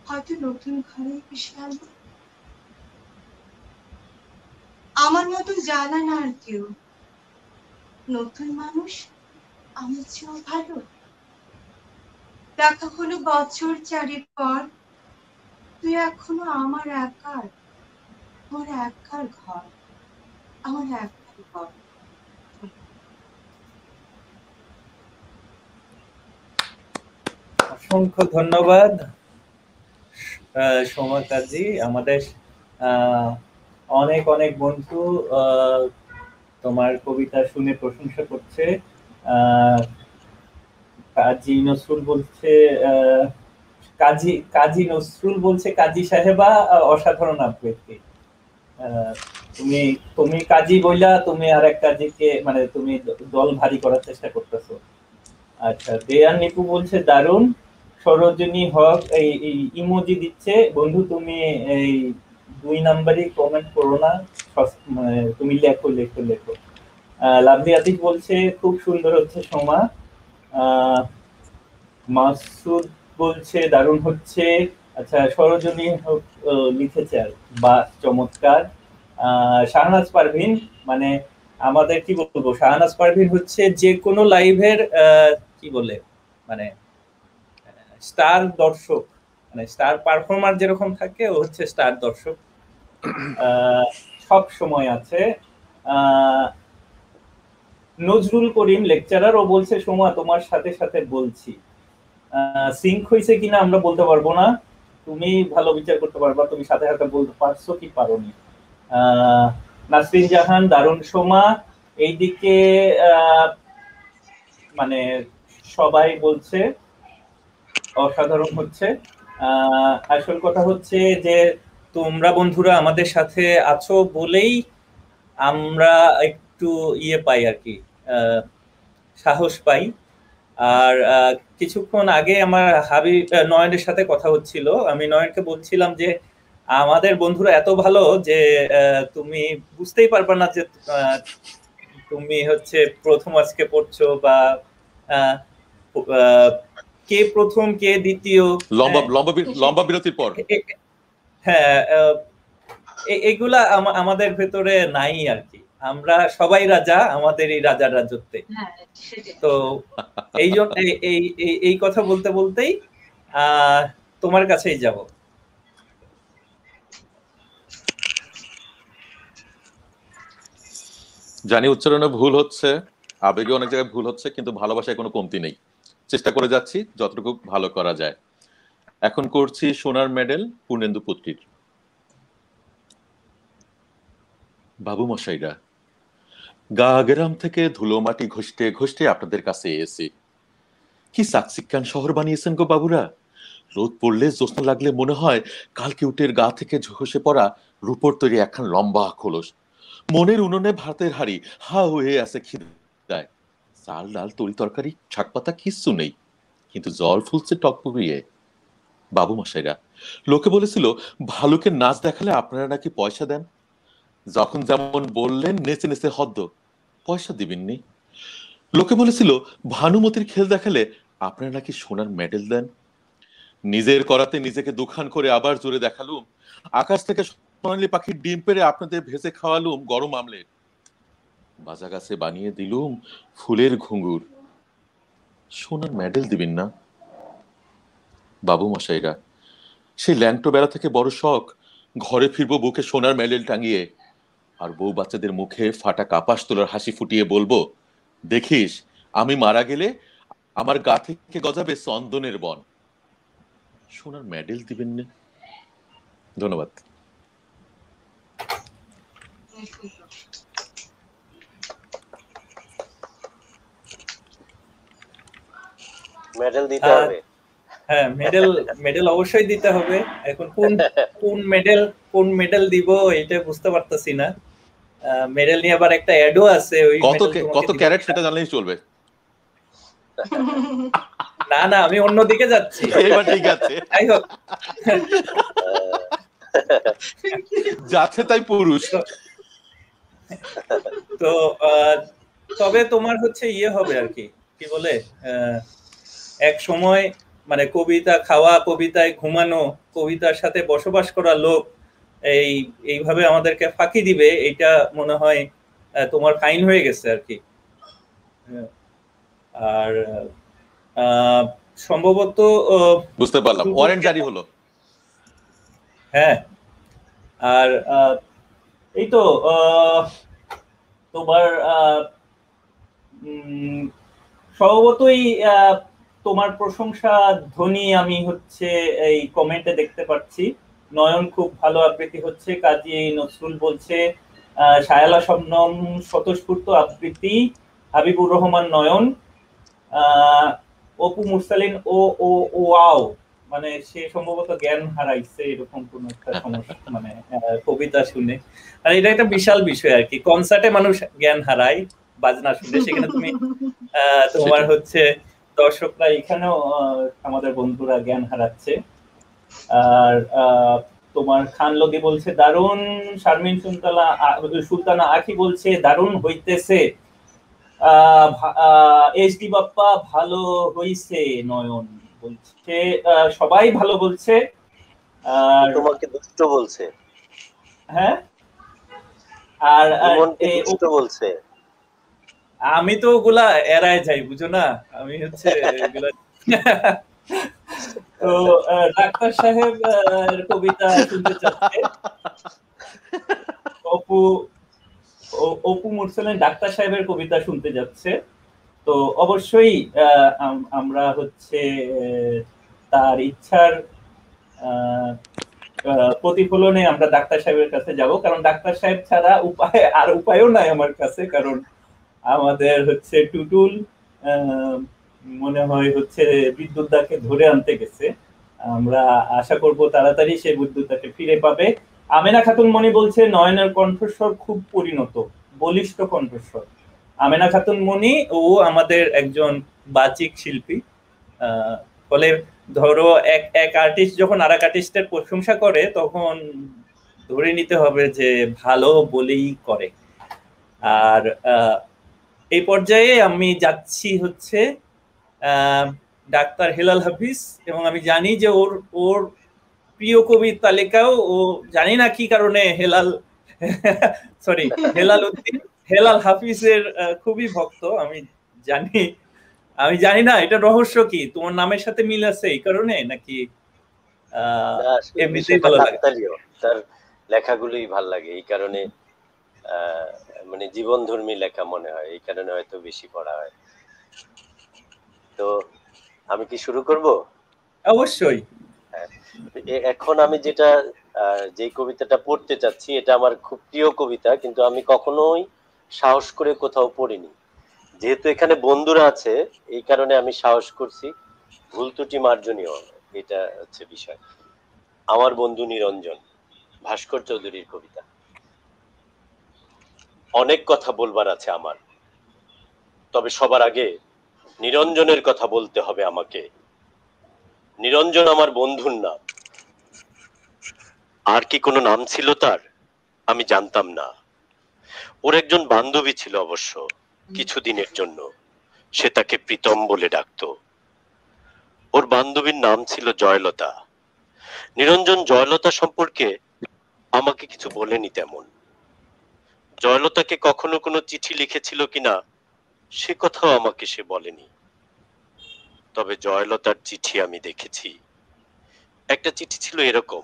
হয়তো নতুন ঘরে এসে আলো। আমার মতো জানা না আর কেউ, নতুন মানুষ আমার চেয়েও ভালো। দেখা হলো বছর 4 পর, তুই এখনো আমার একার, আমার একার ঘর, আমার একার ঘর। অসংখ্য ধন্যবাদ সোমা কাজী। আমাদের অনেক অনেক বন্ধু তোমার কবিতা শুনে প্রশংসা করছে। কাজী নজরুল বলছে কাজী নজরুল বলছে কাজী সাহেবা অসাধারণ আবৃত্তি। তুমি তুমি কাজী বইলা তুমি আর এক কাজীকে মানে তুমি দল ভারী করার চেষ্টা করতেছো। আচ্ছা, দেয়ান নিপু বলছে দারুণ। সরোজিনী হক এই ইমোজি দিচ্ছে, বন্ধু তুমি এই 2 নাম্বারই কমেন্ট করো না, তুমি লেখো লেখো লেখো। লাভলি আতিক বলছে খুব সুন্দর হচ্ছে সোমা। মাসুদ বলছে দারুণ হচ্ছে। আচ্ছা, সরোজিনী হক লিখেছে আর বা চমৎকার। শাহনাজ পারভিন মানে আমাদের কি বলবো, শাহনাজ পারভিন হচ্ছে যে কোনো লাইভের কি বলে মানে স্টার দর্শক, মানে স্টার পারফর্মার যেরকম থাকে ও হচ্ছে স্টার দর্শক, সব সময় আছে। নজরুল করিম লেকচারার ও বলছে সোমা তোমার সাথে সাথে বলছি। সিঙ্ক হয়েছে কিনা আমরা বলতে পারবো না, তুমি ভালো বিচার করতে পারবা, তুমি সাথে সাথে বলতে পারছো কি পারোনি। নাসরিন জাহান দারুণ সোমা। এইদিকে মানে সবাই বলছে অসাধারণ হচ্ছে। আসল কথা হচ্ছে যে তোমরা বন্ধুরা আমাদের সাথে আছো বলেই আমরা একটু ইয়ে পাই আর কি, সাহস পাই। আর কিছুক্ষণ আগে আমার হাবিব নয়নের সাথে কথা হচ্ছিল, আমি নয়নকে বলছিলাম যে আমাদের বন্ধুরা এত ভালো যে তুমি বুঝতেই পারবে না যে তুমি হচ্ছে প্রথম আজকে পড়ছো বা কে প্রথম কে দ্বিতীয়, লম্বা বিরতির পর। হ্যাঁ, এগুলা আমাদের ভেতরে নাই আর কি, আমরা সবাই রাজা আমাদের এই রাজার রাজত্বে। তো এই জন্য এই কথা বলতে বলতেই তোমার কাছেই যাব। জানি উচ্চারণে ভুল হচ্ছে, আবেগে অনেক জায়গায় ভুল হচ্ছে, কিন্তু ভালোবাসায় কোনো কমতি নেই, চেষ্টা করে যাচ্ছি যতটুকু ভালো করা যায়। এখন করছি সোনার মেডেল পূর্ণেন্দু পুত্রীর। বাবু মশাইরা, গাগ্রাম থেকে ধুলো মাটি ঘষতে ঘষতে আপনাদের কাছে এসেছি। কি সাকসিকান শহর বানিয়েছেন গো বাবুরা। রোদ পড়লে জ্যোৎস্না লাগলে মনে হয় কালকে উটের গা থেকে ঝসে পড়া রূপোর তৈরি একখান লম্বা খোলস। মনের উনুনে ভাতের হাড়ি হা হয়ে আছে খিদায়, চাল ডাল তরি তরকারি শাক পাতা কিচ্ছু নেই, কিন্তু জল ফুলছে টকপুরিয়ে। বাবু মশাইরা, লোকে বলেছিল ভালুকের নাচ দেখালে আপনারা নাকি পয়সা দেন। যখন যেমন বললেন নেচে নেচে হদ্দ, পয়সা দিবেননি। লোকে বলেছিল ভানুমতির খেল দেখালে আপনারা নাকি সোনার মেডেল দেন। নিজের করাতে নিজেকে দুখান করে আবার জোরে দেখালুম। আকাশ থেকে সোনালি পাখির ডিম পেড়ে আপনাদের ভেসে খাওয়ালুম গরম আমলেট। বাজা গাছে বানিয়ে দিলুম ফুলের ঘুঙুর, সোনার মেডেল দিবেন না। বাবু মশাইরা, সেই ল্যাংটো বেড়া থেকে বড় শখ ঘরে ফিরবো বুকে সোনার মেডেল টাঙিয়ে, আর বউ বাচ্চাদের মুখে ফাটা কাপাস তোলার হাসি ফুটিয়ে বলবো, দেখিস আমি মারা গেলে আমার গা থেকে গজাবে চন্দনের বন। সোনার মেডেল দিবেন না। ধন্যবাদ। মেডেল দিতে হবে। হ্যাঁ, মেডেল অবশ্যই দিতে হবে। এখন কোন মেডেল দিব এটা বুঝতে পারতেছি না। মেডেল নিয়ে আবার একটা অ্যাডও আছে, ওই কত ক্যারেট সেটা জানলেই চলবে। না না, আমি অন্যদিকে যাচ্ছি। এবার ঠিক আছে, যাই হোক, যাচ্ছে তাই পুরুষ। তো তবে তোমার হচ্ছে ইয়ে হবে আর কি, কি বলে, এক সময় মানে কবিতা খাওয়া, কবিতায় ঘুমানো, কবিতার সাথে বসবাস করা লোক এইভাবে আমাদেরকে ফাঁকি দিবে, এটা মনে হয় তোমার ফাইন হয়ে গেছে আর কি। আর সম্ভবত বুঝতে পারলাম, ওয়ারেন্ট জারি হলো। হ্যাঁ, আর এই তো তোমার স্বভাবতই তোমার প্রশংসা ধ্বনি আমি হচ্ছে এই কমেন্টে দেখতে পাচ্ছি। নয়ন খুব ভালো আবৃত্তি হচ্ছে, কাজী নজরুল বলছে শায়লা শবনম স্বতঃস্ফূর্ত আবৃত্তি, হাবিবুর রহমান নয়ন, অপু মুরসালিন ও ও ওয়াও, মানে সে সম্ভবত জ্ঞান হারাইছে এরকম কোন একটা সমস্যা, মানে কবিতা শুনে। আর এটা একটা বিশাল বিষয় আর কি, কনসার্টে মানুষ জ্ঞান হারায় বাজনা শুনে, সেখানে তুমি তোমার হচ্ছে দর্শকরা এখানেও আমাদের বন্ধুরা জ্ঞান হারাচ্ছে। আর তোমার খান লদি বলছে দারুণ, শারমিন সুলতানা আখি বলছে দারুণ হইতেছে, এসডি বাপ্পা ভালো হইছে, নয়ন বলছে, সবাই ভালো বলছে। আর তোমাকে দুষ্ট বলছে। হ্যাঁ, আর দুষ্ট বলছে। আমি তো ওগুলা এড়ায় যাই, বুঝো না, আমি হচ্ছে এগুলা তো ডাক্তার সাহেব কবিতা শুনতে চাচ্ছে, অপু মুরসালিন ডাক্তার সাহেবের কবিতা শুনতে যাচ্ছে। তো অবশ্যই আমরা হচ্ছে তার ইচ্ছার প্রতিফলনে আমরা ডাক্তার সাহেবের কাছে যাব, কারণ ডাক্তার সাহেব ছাড়া উপায়ও নাই আমার কাছে, কারণ আমাদের হচ্ছে টুটুল মনে হয় হচ্ছে বিদ্যুৎদাকে ধরে আনতে গেছে। আমরা আশা করব তাড়াতাড়ি সে বিদ্যুৎদাকে ফিরে পাবে। আমেনা খাতুন মনি বলছে নয়নের কণ্ঠস্বর খুব পরিণত, বলিষ্ঠ কণ্ঠস্বর। আমেনা খাতুন মনি ও আমাদের একজন বাচিক শিল্পী, ফলে ধরো এক আর্টিস্ট যখন আরেক আর্টিস্টের প্রশংসা করে তখন ধরে নিতে হবে যে ভালো বলেই করে। আর এই পর্যায়ে আমি যাচ্ছি হচ্ছে ডাক্তার হেলাল হাফিজ, এবং আমি জানি যে ওর প্রিয় কবির তালিকাও ও জানি না কি কারণে হেলাল উদ্দিন হেলাল হাফিজের খুবই ভক্ত। আমি জানি না এটা রহস্য কি, তোমার নামের সাথে মিল আছে এই কারণে নাকি এমনিতেই ভালো লাগে? তার লেখাগুলোই ভালো লাগে এই কারণে, মানে জীবনধর্মী লেখা মনে হয়, এই কারণে হয়তো বেশি পড়া হয়। তো আমি কি শুরু করব? অবশ্যই। এখন আমি যে কবিতাটা পড়তে চাচ্ছি এটা আমার খুব প্রিয় কবিতা, কিন্তু আমি কখনোই সাহস করে কোথাও পড়িনি। যেহেতু এখানে বন্ধুরা আছে এই কারণে আমি সাহস করছি, ভুল ত্রুটি মার্জনীয়, এটা হচ্ছে বিষয়। আমার বন্ধু নিরঞ্জন, ভাস্কর চৌধুরীর কবিতা। অনেক কথা বলবার আছে আমার, তবে সবার আগে নিরঞ্জনের কথা বলতে হবে আমাকে। নিরঞ্জন আমার বন্ধুর নাম, আর কি কোনো নাম ছিল তার আমি জানতাম না। ওর একজন বান্ধবী ছিল অবশ্য, কিছুদিনের জন্য সে তাকে প্রীতম বলে ডাকতো। ওর বান্ধবীর নাম ছিল জয়লতা। নিরঞ্জন জয়লতা সম্পর্কে আমাকে কিছু বলেনি তেমন। জয়লতাকে কখনো কোনো চিঠি লিখেছিল কিনা সে কথাও আমাকে সে বলেনি। তবে জয়লতার চিঠি আমি দেখেছি। একটা চিঠি ছিল এরকম: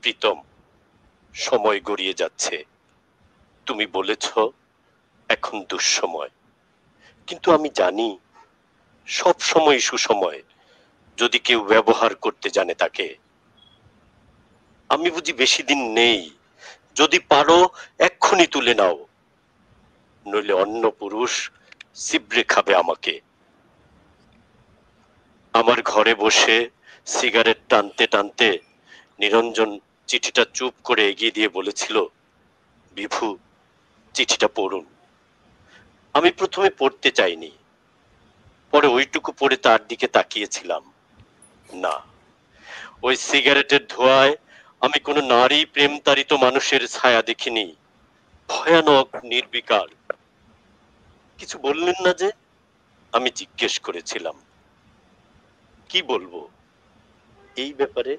প্রীতম, সময় গড়িয়ে যাচ্ছে, তুমি বলেছ এখন দুঃসময়, কিন্তু আমি জানি সব সময় সুসময় যদি কেউ ব্যবহার করতে জানে তাকে। আমি বুঝি বেশি দিন নেই, যদি পারো এক্ষুনি তুলে নাও, নইলে অন্য পুরুষ সিবড়ে খাবে আমাকে। আমার ঘরে বসে সিগারেট টানতে টানতে নিরঞ্জন চিঠিটা চুপ করে এগিয়ে দিয়ে বলেছিল, বিভু, চিঠিটা পড়ুন। আমি প্রথমে পড়তে চাইনি, পরে ওইটুকু পড়ে তার দিকে তাকিয়েছিলাম। না, ওই সিগারেটের ধোঁয়ায় আমি কোনো নারী প্রেম তাড়িত মানুষের ছায়া দেখিনি। ভয়ানক, নির্বিকার। কিছু বললেন না যে? আমি জিজ্ঞেস করেছিলাম। কি বলবো এই ব্যাপারে?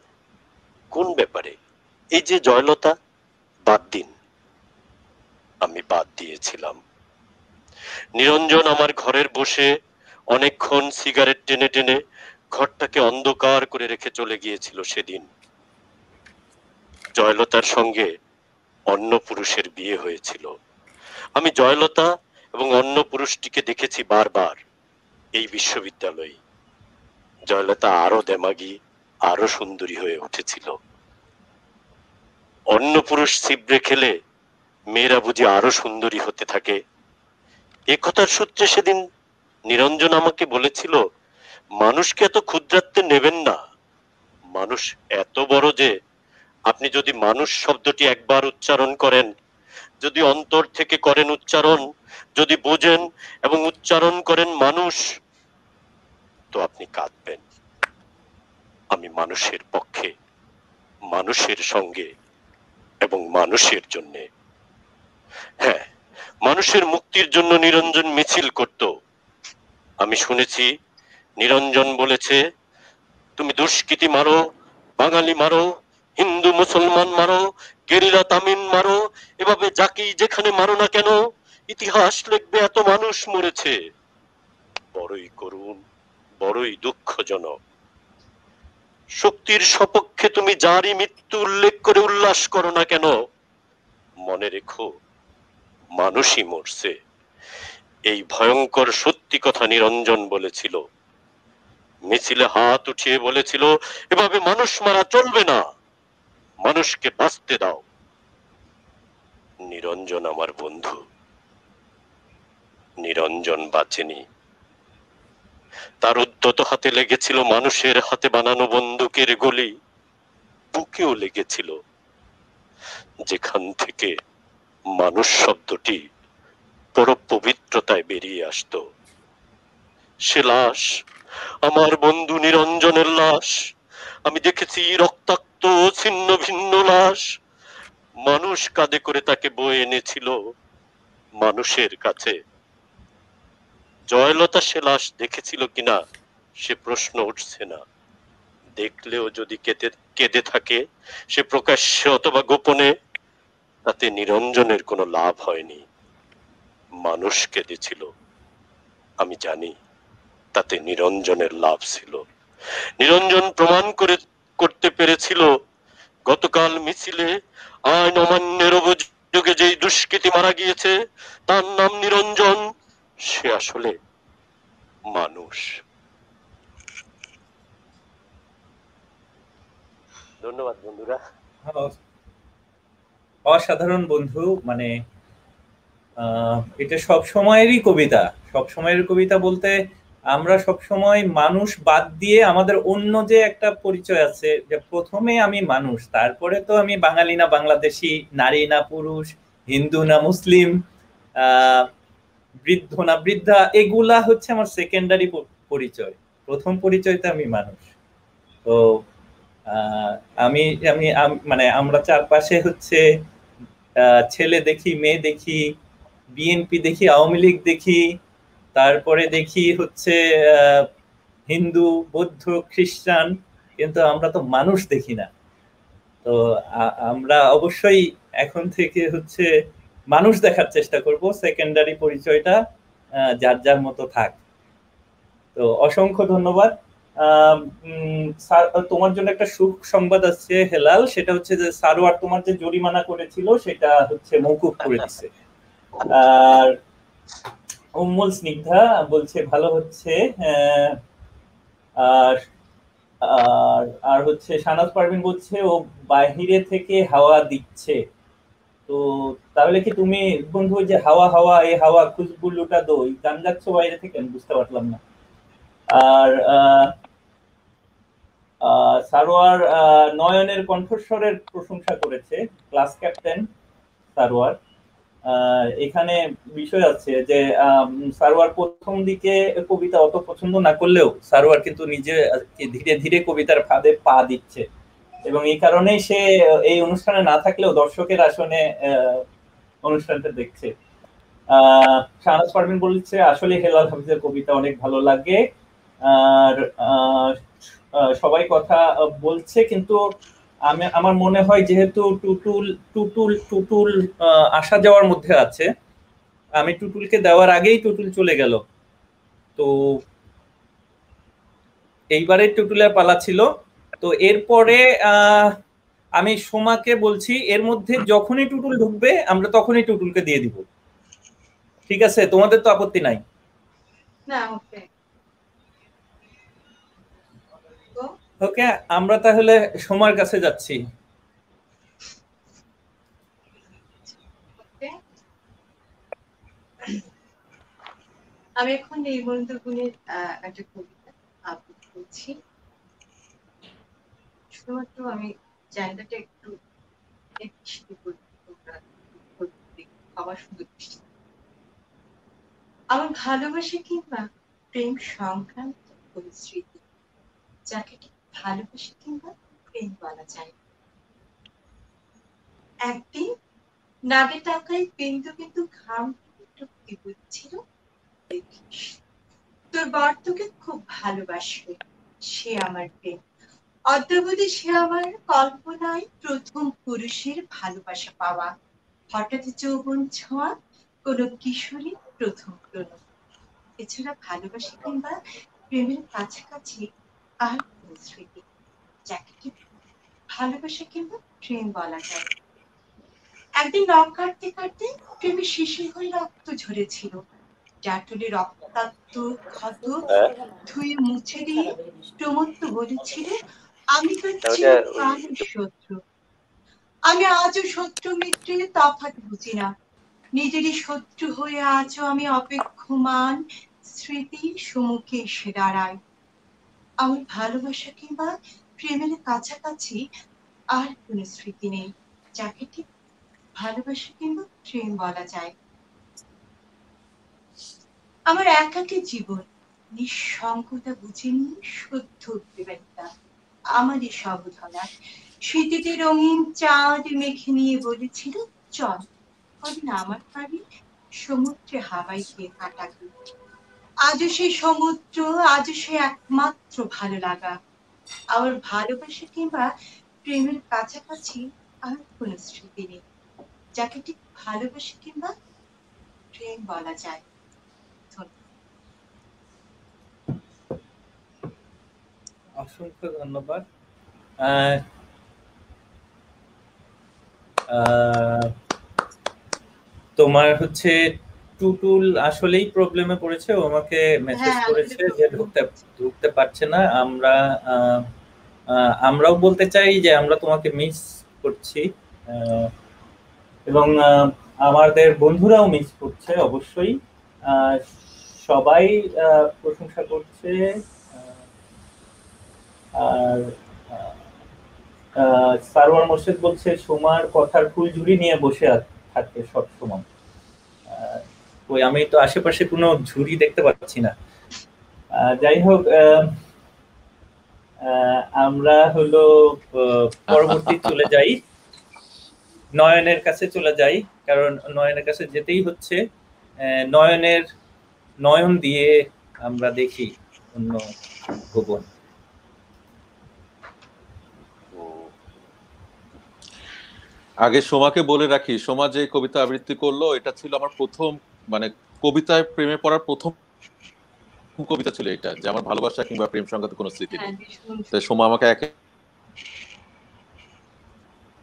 কোন ব্যাপারে? এই যে জয়লতা, বাদ দিন। আমি বাদ দিয়েছিলাম। নিরঞ্জন আমার ঘরের বসে অনেকক্ষণ সিগারেট টেনে টেনে ঘরটাকে অন্ধকার করে রেখে চলে গিয়েছিল সেদিন। জয়লতার সঙ্গে অন্য পুরুষের বিয়ে হয়েছিল। আমি জয়লতা এবং অন্য পুরুষটিকে দেখেছি বারবার এই বিশ্ববিদ্যালয়ে। জয়লতা আরো দেমাগী, আরো সুন্দরী হয়ে উঠেছিল। অন্য পুরুষ ছিবড়ে খেলে মেয়েরা বুঝি আরো সুন্দরী হতে থাকে। এ কথার সূত্রে সেদিন নিরঞ্জন আমাকে বলেছিল, মানুষকে এত ক্ষুদ্রাত্বে নেবেন না, মানুষ এত বড় যে আপনি যদি মানুষ শব্দটি একবার উচ্চারণ করেন, যদি অন্তর থেকে করেন উচ্চারণ, যদি বোঝেন এবং উচ্চারণ করেন মানুষ, তো আপনি কাঁদবেন। আমি মানুষের পক্ষে, মানুষের সঙ্গে এবং মানুষের জন্য। হ্যাঁ, মানুষের মুক্তির জন্য নিরঞ্জন মিছিল করত। আমি শুনেছি নিরঞ্জন বলেছে, তুমি দুষ্কৃতী মারো, বাঙালি মারো, হিন্দু মুসলমান মারো, গেরিলা তামিল মারো, এভাবে যাকেই যেখানে মারো না কেন, ইতিহাস লিখবে এত মানুষ মরেছে। বড়ই করুণ, বড়ই দুঃখজনক। শক্তির সপক্ষে তুমি যারই মৃত্যু উল্লেখ করে উল্লাস করো না কেন, মনে রেখো মানুষই মরছে। এই ভয়ঙ্কর সত্যি কথা নিরঞ্জন বলেছিল। মিছিলে হাত উঠিয়ে বলেছিল, এভাবে মানুষ মারা চলবে না, মানুষকে বাঁচতে দাও। নিরঞ্জন আমার বন্ধু, নিরঞ্জন বাঁচেনি। তার উদ্যত হাতে লেগেছিল মানুষের হাতে বানানো বন্দুকের গুলি, বুকেও লেগেছিল, যেখান থেকে মানুষ শব্দটি বড় পবিত্রতায় বেরিয়ে আসতো। সে লাশ, আমার বন্ধু নিরঞ্জনের লাশ। আমি দেখেছি রক্তাক্ত ছিন্ন ভিন্ন লাশ। মানুষ কাঁধে করে তাকে বয়ে এনেছিল মানুষের কাছে। জয়লতা সে লাশ দেখেছিল কিনা সে প্রশ্ন উঠছে না। দেখলেও যদি কেঁদে থাকে সে প্রকাশ্যে অথবা গোপনে, তাতে নিরঞ্জনের কোনো লাভ হয়নি। মানুষ কেঁদেছিল, আমি জানি, তাতে নিরঞ্জনের লাভ ছিল। নিরঞ্জন প্রমাণ করতে পেরেছিল গতকাল মিছিলে আইন অমান্যের অভিযোগে যেই দুষ্কৃতী মারা গিয়েছে তার নাম নিরঞ্জন, সে আসলে মানুষ। ধন্যবাদ বন্ধুরা। অসাধারণ বন্ধু, মানে এটা সব সময়েরই কবিতা। সব সময়ের কবিতা বলতে আমরা সব সময় মানুষ বাদ দিয়ে আমাদের অন্য যে একটা পরিচয় আছে, যে প্রথমে আমি মানুষ, তারপরে তো আমি বাঙালি না বাংলাদেশি, নারী না পুরুষ, হিন্দু না মুসলিম, বৃদ্ধ না বৃদ্ধা, এগুলা হচ্ছে আমার সেকেন্ডারি পরিচয়। প্রথম পরিচয়তে আমি মানুষ। তো আমি আমি মানে আমরা চারপাশে হচ্ছে ছেলে দেখি, মেয়ে দেখি, বিএনপি দেখি, আওয়ামী লীগ দেখি, তারপরে দেখি হচ্ছে হিন্দু, বৌদ্ধ, খ্রিস্টান, কিন্তু আমরা তো মানুষ দেখি না। তো আমরা অবশ্যই এখন থেকে হচ্ছে মানুষ দেখার চেষ্টা করব, সেকেন্ডারি পরিচয়টা যার যার মতো থাক। তো অসংখ্য ধন্যবাদ। তোমার জন্য একটা সুখ সংবাদ আছে হেলাল, সেটা হচ্ছে যে সারোয়ার তোমার যে জরিমানা করেছিল সেটা হচ্ছে মওকুফ করে দিচ্ছে। আর উম্মুল স্নিগ্ধা বলছে ভালো হচ্ছে। আর আর হচ্ছে শানাজ পারভিন বলছে ও বাহিরে থেকে হাওয়া দিচ্ছে। তো তাহলে কি তুমি বন্ধু যে হাওয়া হাওয়া এই হাওয়া খুশবু লুটা দো গান গাচ্ছ বাইরে থেকে? আমি বুঝতে পারলাম না। আর সারোয়ার নয়নের কণ্ঠস্বরের প্রশংসা করেছে, ক্লাস ক্যাপ্টেন সারোয়ার। এখানে বিষয় আছে যে সারোয়ার প্রথম দিকে কবিতা অত পছন্দ না করলেও সারোয়ার কিন্তু নিজে ধীরে ধীরে কবিতার ফাঁদে পা দিচ্ছে, এবং এই কারণেই সে এই অনুষ্ঠানে না থাকলেও দর্শকের আসনে অনুষ্ঠানটা দেখছে। শাহনাজ পারভিন বলছে আসলে হেলাল হাফিজের কবিতা অনেক ভালো লাগে। আর সবাই কথা বলছে, কিন্তু আমার মনে হয় যেহেতু টুটুল আসা যাওয়ার মধ্যে আছে, আমি টুটুলকে দেওয়ার আগেই টুটুল চলে গেল। তো এইবারে টুটুলের পালা ছিল। তো এরপরে আমি সোমাকে বলছি এর মধ্যে যখনই টুটুল ঢুকবে আমরা তখনই টুটুলকে দিয়ে দিব, ঠিক আছে? তোমাদের তো আপত্তি নাই? না, ওকে ওকে, আমরা তাহলে সোমার কাছে যাচ্ছি। আমি এখন নির্মলেন্দ্র গুণের একটা কবিতা আবৃত্তি করছি। শুধুমাত্র আমি জায়গাটা একটু আমার সুন্দর দৃষ্টি। আমার ভালোবাসা কিংবা প্রেম সংক্রান্ত কোন স্মৃতি যাকে ঠিক ভালোবাসা কিংবা প্রেম বলা যায়। একদিন নাগের টাকায় বিন্দু বিন্দু ঘাম টুকটি বুঝছিল, দেখিস তোর বর তোকে খুব ভালোবাসবে, সে আমার প্রেম। অদ্যাবধি সে আমার কল্পনায় প্রথম পুরুষের ভালোবাসা পাওয়া। হঠাৎ যৌবন ছোঁয়া কোন কিশোরী প্রথম প্রণয়। এছাড়া ভালোবাসা কিংবা প্রেমের কাছাকাছি আর কোন স্মৃতি যাকে কি ভালোবাসা কিংবা প্রেম বলা যায়। একদিন নখ কাটতে কাটতে প্রেমে শিশির হয়ে রক্ত ঝরেছিল। জাটুলি রক্তাক্ত ক্ষত ধুয়ে মুছে দিয়ে প্রমোদ বলেছিল, আমি তোর চিরকালের শত্রু। আমি আজও শত্রু মিত্রের তফাৎ বুঝি না। নিজেরই শত্রু হয়ে আজও আমি অপেক্ষমান স্মৃতির সম্মুখে এসে দাঁড়াই। আমার ভালোবাসা কিংবা প্রেমের কাছাকাছি আর কোন স্মৃতি নেই যাকে ঠিক ভালোবাসা কিংবা প্রেম বলা যায়। আমার একাকী জীবন নিঃসঙ্গতা বুঝেনি শুদ্ধ প্রেমিকতা আমারই সবধনা। স্মৃতিতে রঙিন চাঁদ মেখে নিয়ে বলেছিল, চল কদিন আমার বাড়ি সমুদ্রে হাওয়াই খেয়ে কাটাবি। আজও সেই সমুদ্র, আজও সে একমাত্র ভালো লাগা। আমার ভালোবাসা কিংবা প্রেমের কাছাকাছি আর কোন স্মৃতি নেই যাকে ঠিক ভালোবাসা কিংবা প্রেম বলা যায়। অসংখ্য ধন্যবাদ। তোমার হচ্ছে টুটুল আসলেই প্রবলেমে পড়েছে, ও আমাকে মেসেজ করেছে যে ঢুকতে পারছে না। আমরাও বলতে চাই যে আমরা তোমাকে মিস করছি এবং আমাদের বন্ধুরাও মিস করছে অবশ্যই। সবাই প্রশংসা করছে। আর সারওয়ার মোর্শেদ বলছে সোমার কথার ফুলঝুরি নিয়ে বসে থাকে সব সময়। ওই আমি তো আশেপাশে কোনো ঝুড়ি দেখতে পাচ্ছি না। যাই হোক, আমরা হলো পরবর্তী চলে যাই, নয়নের কাছে চলে যাই, কারণ নয়নের কাছে যেতেই হচ্ছে। নয়ন দিয়ে আমরা দেখি অন্য ভুবন। আগে সোমাকে বলে রাখি, সোমা যে কবিতা আবৃত্তি করলো এটা ছিল আমার প্রথম, মানে কবিতায় প্রেমে পড়ার প্রথম কবিতা ছিল এটা, যে আমার ভালোবাসা কিংবা প্রেম সংক্রান্ত কোনো স্মৃতি নেই। তো সোমা আমাকে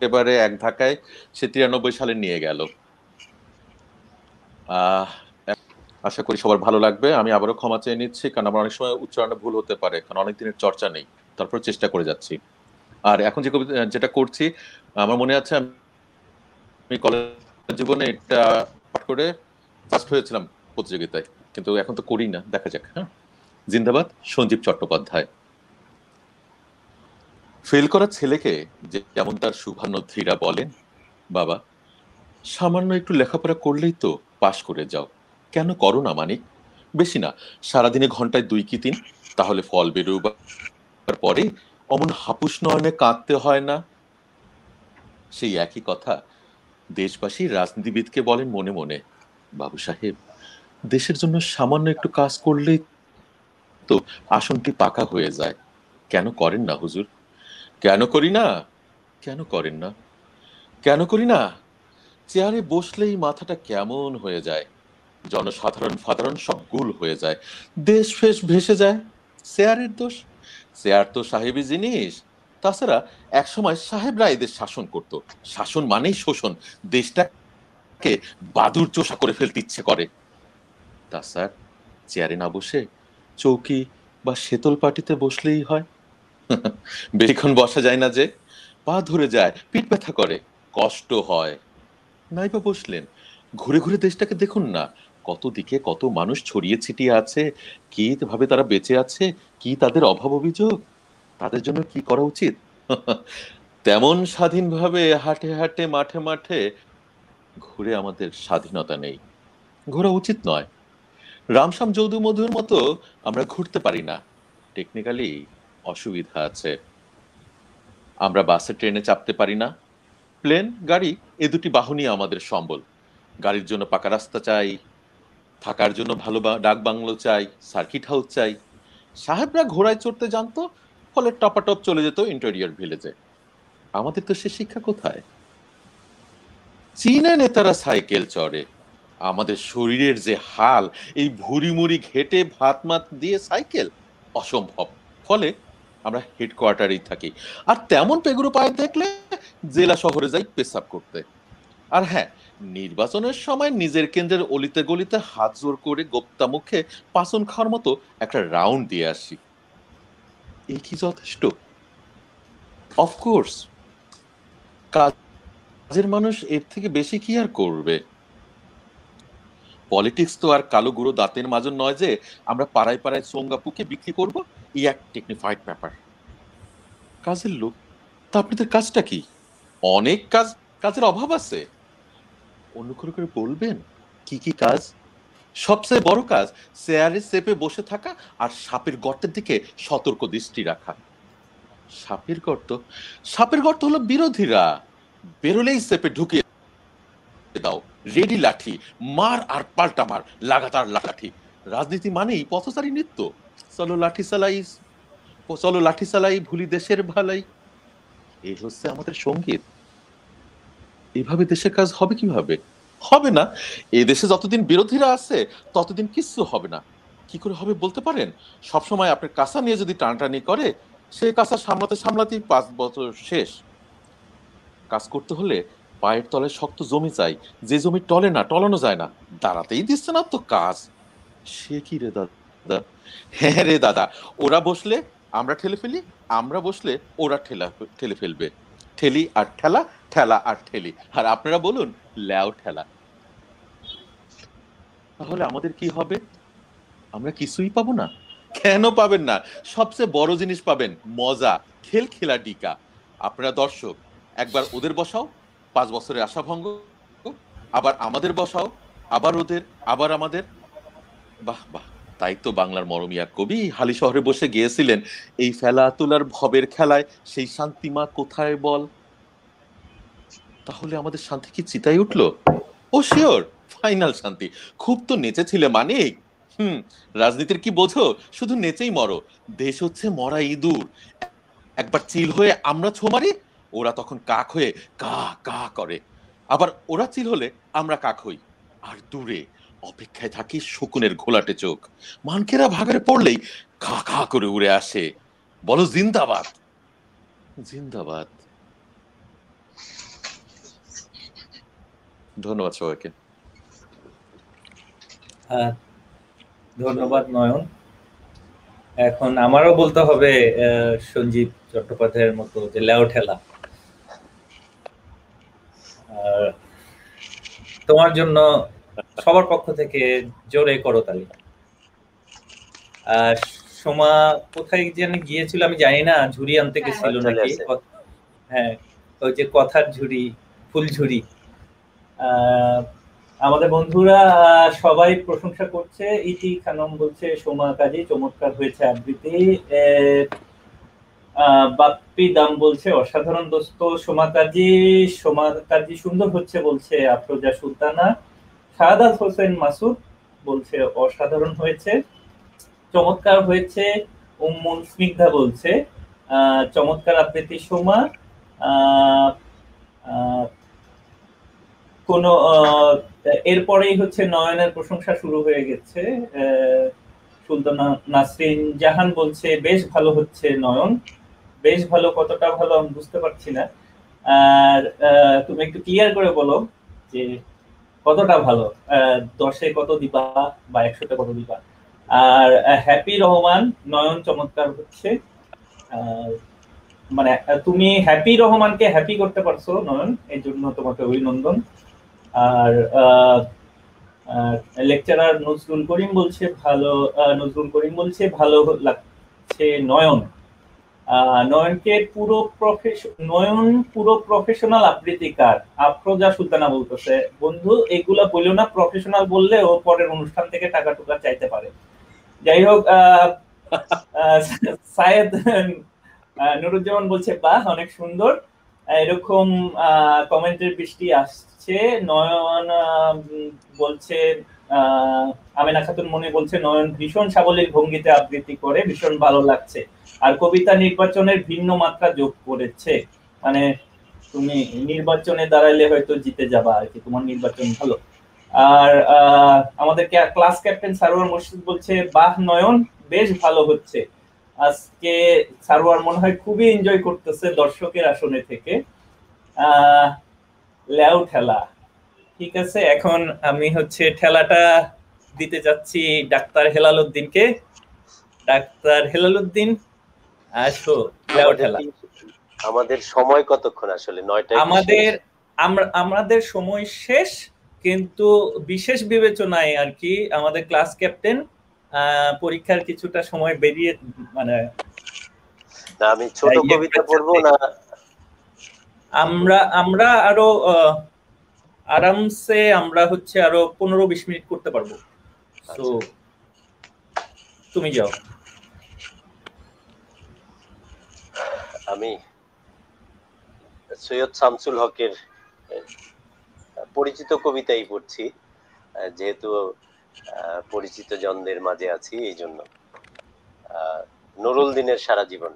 একেবারে এক ধাক্কায় সে 93 সালে নিয়ে গেল। আশা করি সবার ভালো লাগবে। আমি আবারও ক্ষমা চেয়ে নিচ্ছি, কারণ আমার অনেক সময় উচ্চারণে ভুল হতে পারে, কারণ অনেক দিনের চর্চা নেই, তারপর চেষ্টা করে যাচ্ছি। আর এখন যে কবিতা যেটা করছি, আমার মনে আছে আমি কলেজ জীবনে এটা পাঠ করে ফার্স্ট হয়েছিলাম প্রতিযোগিতায়, কিন্তু এখন তো করি না, দেখা যাক। হ্যাঁ, জিন্দাবাদ সঞ্জীব চট্টোপাধ্যায়। ফেল করা ছেলেকে যেমন তার শুভান্নধীরা বলেন, বাবা সামান্য একটু লেখাপড়া করলেই তো পাশ করে যাও, কেন করো না মানিক? বেশি না, সারাদিনে ঘন্টায় 2 কি 3, তাহলে ফল বেরোবার পরে অমন হাপুস নয়নে কাঁদতে হয় না। সেই একই কথা দেশবাসী রাজনীতিবিদকে বলেন মনে মনে, বাবু সাহেব দেশের জন্য সামান্য একটু কাজ করলেই তো আসনটি পাকা হয়ে যায়, কেন করেন না হুজুর? কেন করি না? কেন করেন না? কেন করি না? চেয়ারে বসলেই মাথাটা কেমন হয়ে যায়, জনসাধারণ সব গুল হয়ে যায়, দেশ ফেশ ভেসে যায়। চেয়ারের দোষ? চেয়ার তো সাহেবী জিনিস। তাছাড়া একসময় সাহেবরা এদের শাসন করত, শাসন মানেই শোষণ, দেশটাকে বাদুর চোষা করে ফেলতে ইচ্ছে করে। তা স্যার, চেয়ারে না বসে চৌকি বা শীতল পাটিতে বসলেই হয়। বেশিক্ষণ বসা যায় না যে, পা ধরে যায়, পিঠ ব্যথা করে, কষ্ট হয়। নাই বা বসলেন, ঘুরে ঘুরে দেশটাকে দেখুন না, কত দিকে কত মানুষ ছড়িয়ে ছিটিয়ে আছে, কি ভাবে তারা বেঁচে আছে, কি তাদের অভাব অভিযোগ, তাদের জন্য কি করা উচিত। তেমন স্বাধীনভাবে হাটে হাটে মাঠে মাঠে ঘুরে আমাদের স্বাধীনতা নেই, ঘোরা উচিত নয়। রামশ্যাম যদু মধুর মতো আমরা ঘুরতে পারি না, টেকনিক্যালি অসুবিধা আছে। আমরা বাসে ট্রেনে চাপতে পারি না, প্লেন গাড়ি এ দুটি বাহনই আমাদের সম্বল। গাড়ির জন্য পাকা রাস্তা চাই, থাকার জন্য ভালো ডাক বাংলো চাই, সার্কিট হাউস চাই। সাহেবরা ঘোড়ায় চড়তে জানতো, ফলে টপাটপ চলে যেত ইন্টেরিয়র ভিলেজে। আমাদের তো সে শিক্ষা কোথায়? চীনা নেতারা সাইকেল চড়ে, আমাদের শরীরের যে হাল, এই ভুড়ি মুড়ি ঘেটে ভাত মাত দিয়ে সাইকেল অসম্ভব। ফলে আমরা হেডকোয়ার্টারেই থাকি, আর তেমন পেগুরো পায়ে দেখলে জেলা শহরে যাই পেশাব করতে। আর হ্যাঁ, নির্বাচনের সময় নিজের কেন্দ্রের অলিতে গলিতে হাত জোর করে গোপ্তা মুখে পাচন খাওয়ার মতো একটা রাউন্ড দিয়ে আসি। এই কি যথেষ্ট? অফকোর্স, কাজের মানুষ এর থেকে বেশি কি আর করবে? পলিটিক্স তো আর কালো গুঁড়ো দাঁতের মাজন নয় যে আমরা পাড়ায় পাড়ায় সোঙ্গাপুকে বিক্রি করব, এই এক টেকনিফাইড ব্যাপার। কাজের লোক, তা আপনাদের কাজটা কি? অনেক কাজের অভাব আছে। অন্য করে করে বলবেন কি কি কাজ? সবচেয়ে বড় কাজ চেয়ারে চেপে বসে থাকা আর সাপের গর্তের দিকে সতর্ক দৃষ্টি রাখা। সাপের গর্ত হলো বিরোধীরা, বেরোলেই চেপে ঢুকিয়ে দাও, রেডি লাঠি, মার আর পাল্টা মার, লাগাতার লাঠি। রাজনীতি মানেই পথচারী নৃত্য, চলো লাঠি চালাই ভুলি দেশের ভালাই। এই হচ্ছে আমাদের সঙ্গীত। এভাবে দেশের কাজ হবে কিভাবে? হবে না। এই দেশে যতদিন বিরোধীরা আছে ততদিন কিচ্ছু হবে না। কি করে হবে বলতে পারেন? সবসময় আপনার কাঁচা নিয়ে যদি টানাটানি করে, সে কাঁচা সামলাতেই 5 বছর শেষ। কাজ করতে হলে পায়ের তলায় শক্ত জমি চাই, যে জমি টলানো যায় না। দাঁড়াতেই দিচ্ছে না তো কাজ। সে কি রে দাদা? হ্যাঁ রে দাদা, ওরা বসলে আমরা ঠেলে ফেলি, আমরা বসলে ওরা ঠেলে ফেলবে। ঠেলি আর ঠেলা, ঠেলা আর ঠেলি, আর আপনারা বলুন ল্যাও ঠেলা। তাহলে আমাদের কি হবে? আমরা কিছুই পাবো না। কেন পাবেন না? সবচেয়ে বড় জিনিস পাবেন, মজা, খেলা ডিকা। আপনারা দর্শক, একবার ওদের বসাও, 5 বছরের আশাভঙ্গ, আবার আমাদের বসাও, আবার ওদের, আবার আমাদের। বাহ বাহ, তাই তো বাংলার মরমিয়া কবি হালি শহরে বসে গিয়েছিলেন, এই ফেলা তোলার ভবের খেলায় সেই শান্তিমা কোথায় বল। তাহলে আমাদের শান্তি কি চিতায় উঠলো? ও শিওর, ফাইনাল শান্তি। খুব তো নেচেছিলে মানিক। রাজনীতির কি বোঝো? শুধু নেচেই মরো। দেশ হচ্ছে মরা ইঁদুর, একবার চিল হয়ে আমরা ছো মারি, ওরা তখন কাক হয়ে কা কা করে। আবার ওরা চিল হলে আমরা কাক হই, আর দূরে অপেক্ষায় থাকি শকুনের ঘোলাটে চোখ। মানকেরা ভাগারে পড়লেই খা খা করে উড়ে আসে, বলো জিন্দাবাদ জিন্দাবাদ। ধন্যবাদ সবাইকে। ধন্যবাদ নয়ন। এখন আমারও বলতে হবে সঞ্জীব চট্টোপাধ্যায়ের মতো যে ল্যাও ঠেলা। তোমার জন্য সবার পক্ষ থেকে জোরে করতালি। সোমা কোথায় যেন গিয়েছিল আমি জানি না, ঝুড়ি আনতে গেছিল নাকি? হ্যাঁ, ওই যে কথার ঝুড়ি, ফুল ঝুড়ি। আমাদের বন্ধুরা সবাই প্রশংসা করছে। ইটি খানম বলছে সোমা কাজী চমৎকার হয়েছে আবৃত্তি। বাপ্পি দাম বলছে অসাধারণ দোস্ত সোমা কাজী সুন্দর হচ্ছে বলছে আফরোজা সুলতানা। শাহাদাত হোসেন মাসুদ বলছে অসাধারণ হয়েছে, চমৎকার হয়েছে। উম্মুন স্নিগ্ধা বলছে চমৎকার আবৃত্তি সোমা। এরপরেই হচ্ছে নয়নের প্রশংসা শুরু হয়ে গেছে। সুলতানা নাসরিন জাহান বলছে বেশ ভালো হচ্ছে নয়ন। বেশ ভালো কতটা ভালো আমি বুঝতে পারছি না, আর তুমি একটু ক্লিয়ার করে বলো যে কতটা ভালো, 10-এ কত দিবা বা 100-তে কত দিবা। আর হ্যাপি রহমান নয়ন চমৎকার হচ্ছে, মানে তুমি হ্যাপি রহমানকে হ্যাপি করতে পারছো নয়ন, এই জন্য তোমাকে অভিনন্দন। আর লেকচারার নজরুল করিম বলছে ভালো, নজরুল করিম বলছে ভালো লাগছে নয়ন। নয়নকে নয়ন পুরো প্রফেশনাল আবৃত্তিকার। আফরোজা সুলতানা বলতেছে বন্ধু এগুলা বলিও না, প্রফেশনাল বললে ও পরের অনুষ্ঠান থেকে টাকা টুকা চাইতে পারে। যাই হোক, সায়েদ নুরুজ্জামান বলছে বাহ অনেক সুন্দর। এরকম কমেন্টের বৃষ্টি আসছে। নয়ন বলছে, আমেনা খাতুন মনে বলছে নয়ন ভীষণ সাবলীল ভঙ্গিতে আবৃত্তি করে, ভীষণ ভালো লাগছে। আর কবিতা নির্বাচনের ভিন্ন মাত্রা যোগ করেছে, মানে তুমি নির্বাচনে দাঁড়াইলে হয়তো জিতে যাবা আর কি, তোমার নির্বাচন ভালো। আর আমাদের ক্লাস ক্যাপ্টেন সারোয়ার মুর্শিদ বলছে বাহ নয়ন বেশ ভালো হচ্ছে। আজকে সারোয়ার মনে হয় খুবই এনজয় করতেছে দর্শকের আসনে থেকে। লেও ঠেলা, ঠিক আছে। এখন আমি হচ্ছে ঠেলাটা দিতে যাচ্ছি ডাক্তার হেলাল উদ্দিনকে। ডাক্তার হেলাল উদ্দিন আসো, লেও ঠেলা। আমাদের সময় কতক্ষণ আসলে? 9টায় আমাদের সময় শেষ, কিন্তু বিশেষ বিবেচনায় আর কি আমাদের ক্লাস ক্যাপ্টেন পরীক্ষার কিছুটা সময় বেরিয়ে, মানে না আমি ছোট কবিতা পড়বো না, আমরা আরো আরামসে আমরা হচ্ছে আরো 15-20 মিনিট করতে পারবো। তো তুমি যাও। আমি সৈয়দ শামসুল হকের পরিচিত কবিতাই পড়ছি, যেহেতু পরিচিত জনদের মাঝে আছি এই জন্য। নুরুল দিনের সারা জীবন।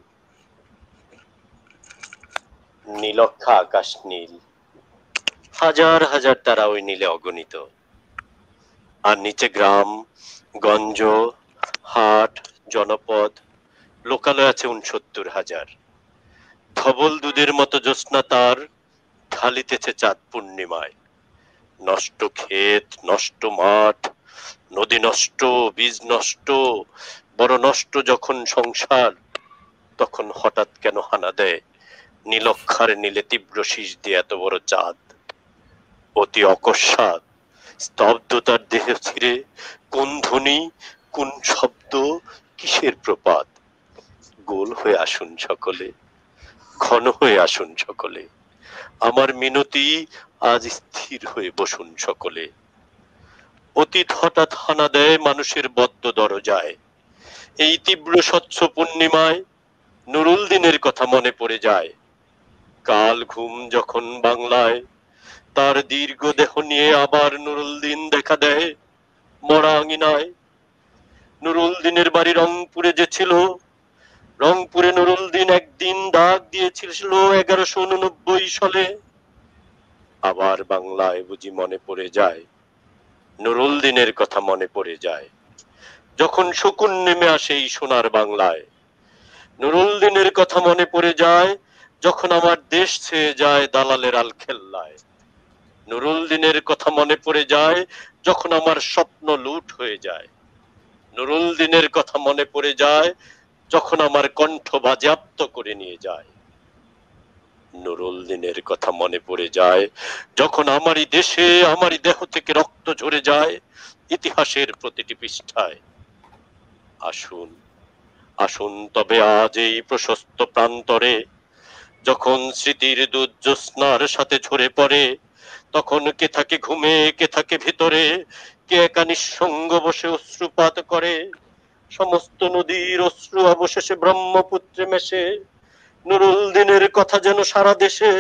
নীলক্ষা আকাশ নীল, হাজার হাজার তারা ওই নীলে অগণিত, আর নিচে গ্রাম গঞ্জ হাট জনপদ, লোকালয় আছে 69,000। ধবল দুধের মতো জ্যোৎস্না তার ঢালিতেছে চাঁদ পূর্ণিমায়। নষ্ট ক্ষেত নষ্ট মাঠ, নদী নষ্ট বীজ নষ্ট, বড় নষ্ট যখন সংসার, তখন হঠাৎ কেন হানা দেয় নীলক্ষার নীলে তীব্র শীষ দিয়ে এত বড় চাঁদ। অতি অকস্মাৎ স্তব্ধতার দেহ ছিঁড়ে কোন ধ্বনি কোন শব্দ কিসের প্রপাত। গোল হয়ে আসুন সকলে, ঘন হয়ে আসুন সকলে, আমার মিনতি আজ স্থির হয়ে বসুন সকলে। অতীত হঠাৎ হানা দেয় মানুষের বদ্ধ দরজায়। এই তীব্র স্বচ্ছ পূর্ণিমায় নুরুল দিনের কথা মনে পড়ে যায়। কাল ঘুম যখন বাংলায়, তার দীর্ঘ দেহ নিয়ে আবার নুরুল দিন দেখা দেয় মরা আঙিনায়। নুরুল দিনের বাড়ি রংপুরে যে ছিল, রংপুরে নুরুল দিন একদিন ডাক দিয়েছিল 1189 সালে। আবার বাংলায় বুঝি মনে পড়ে যায়, নুরুল দিনের কথা মনে পড়ে যায় যখন শকুন নেমে আসে এই সোনার বাংলায়। নুরুল দিনের কথা মনে পড়ে যায় যখন আমার দেশ ছেয়ে যায় দালালের আলখেল্লায়। নুরুল দিনের কথা মনে পড়ে যায় যখন আমার স্বপ্ন লুট হয়ে যায়। নুরুল দিনের কথা মনে পড়ে যায় যখন আমার কণ্ঠ বাজেয়াপ্ত করে নিয়ে যায়। নুরুল দিনের কথা মনে পড়ে যায় যখন আমারই দেশে আমারই দেহ থেকে রক্ত ঝরে যায় ইতিহাসের প্রতিটি পৃষ্ঠায়। আসুন আসুন তবে আজ এই প্রশস্ত প্রান্তরে, যখন স্মৃতির দুধ জ্যোৎস্নার সাথে ঝরে পড়ে, তখন কে থাকে ঘুমে কে থাকে ভিতরে, কে একা নিঃসঙ্গ বসে অশ্রুপাত করে। সমস্ত নদীর অশ্রু অবশেষে ব্রহ্মপুত্রে মেশে। নুরুল দিনের কথা যেন সারা দেশে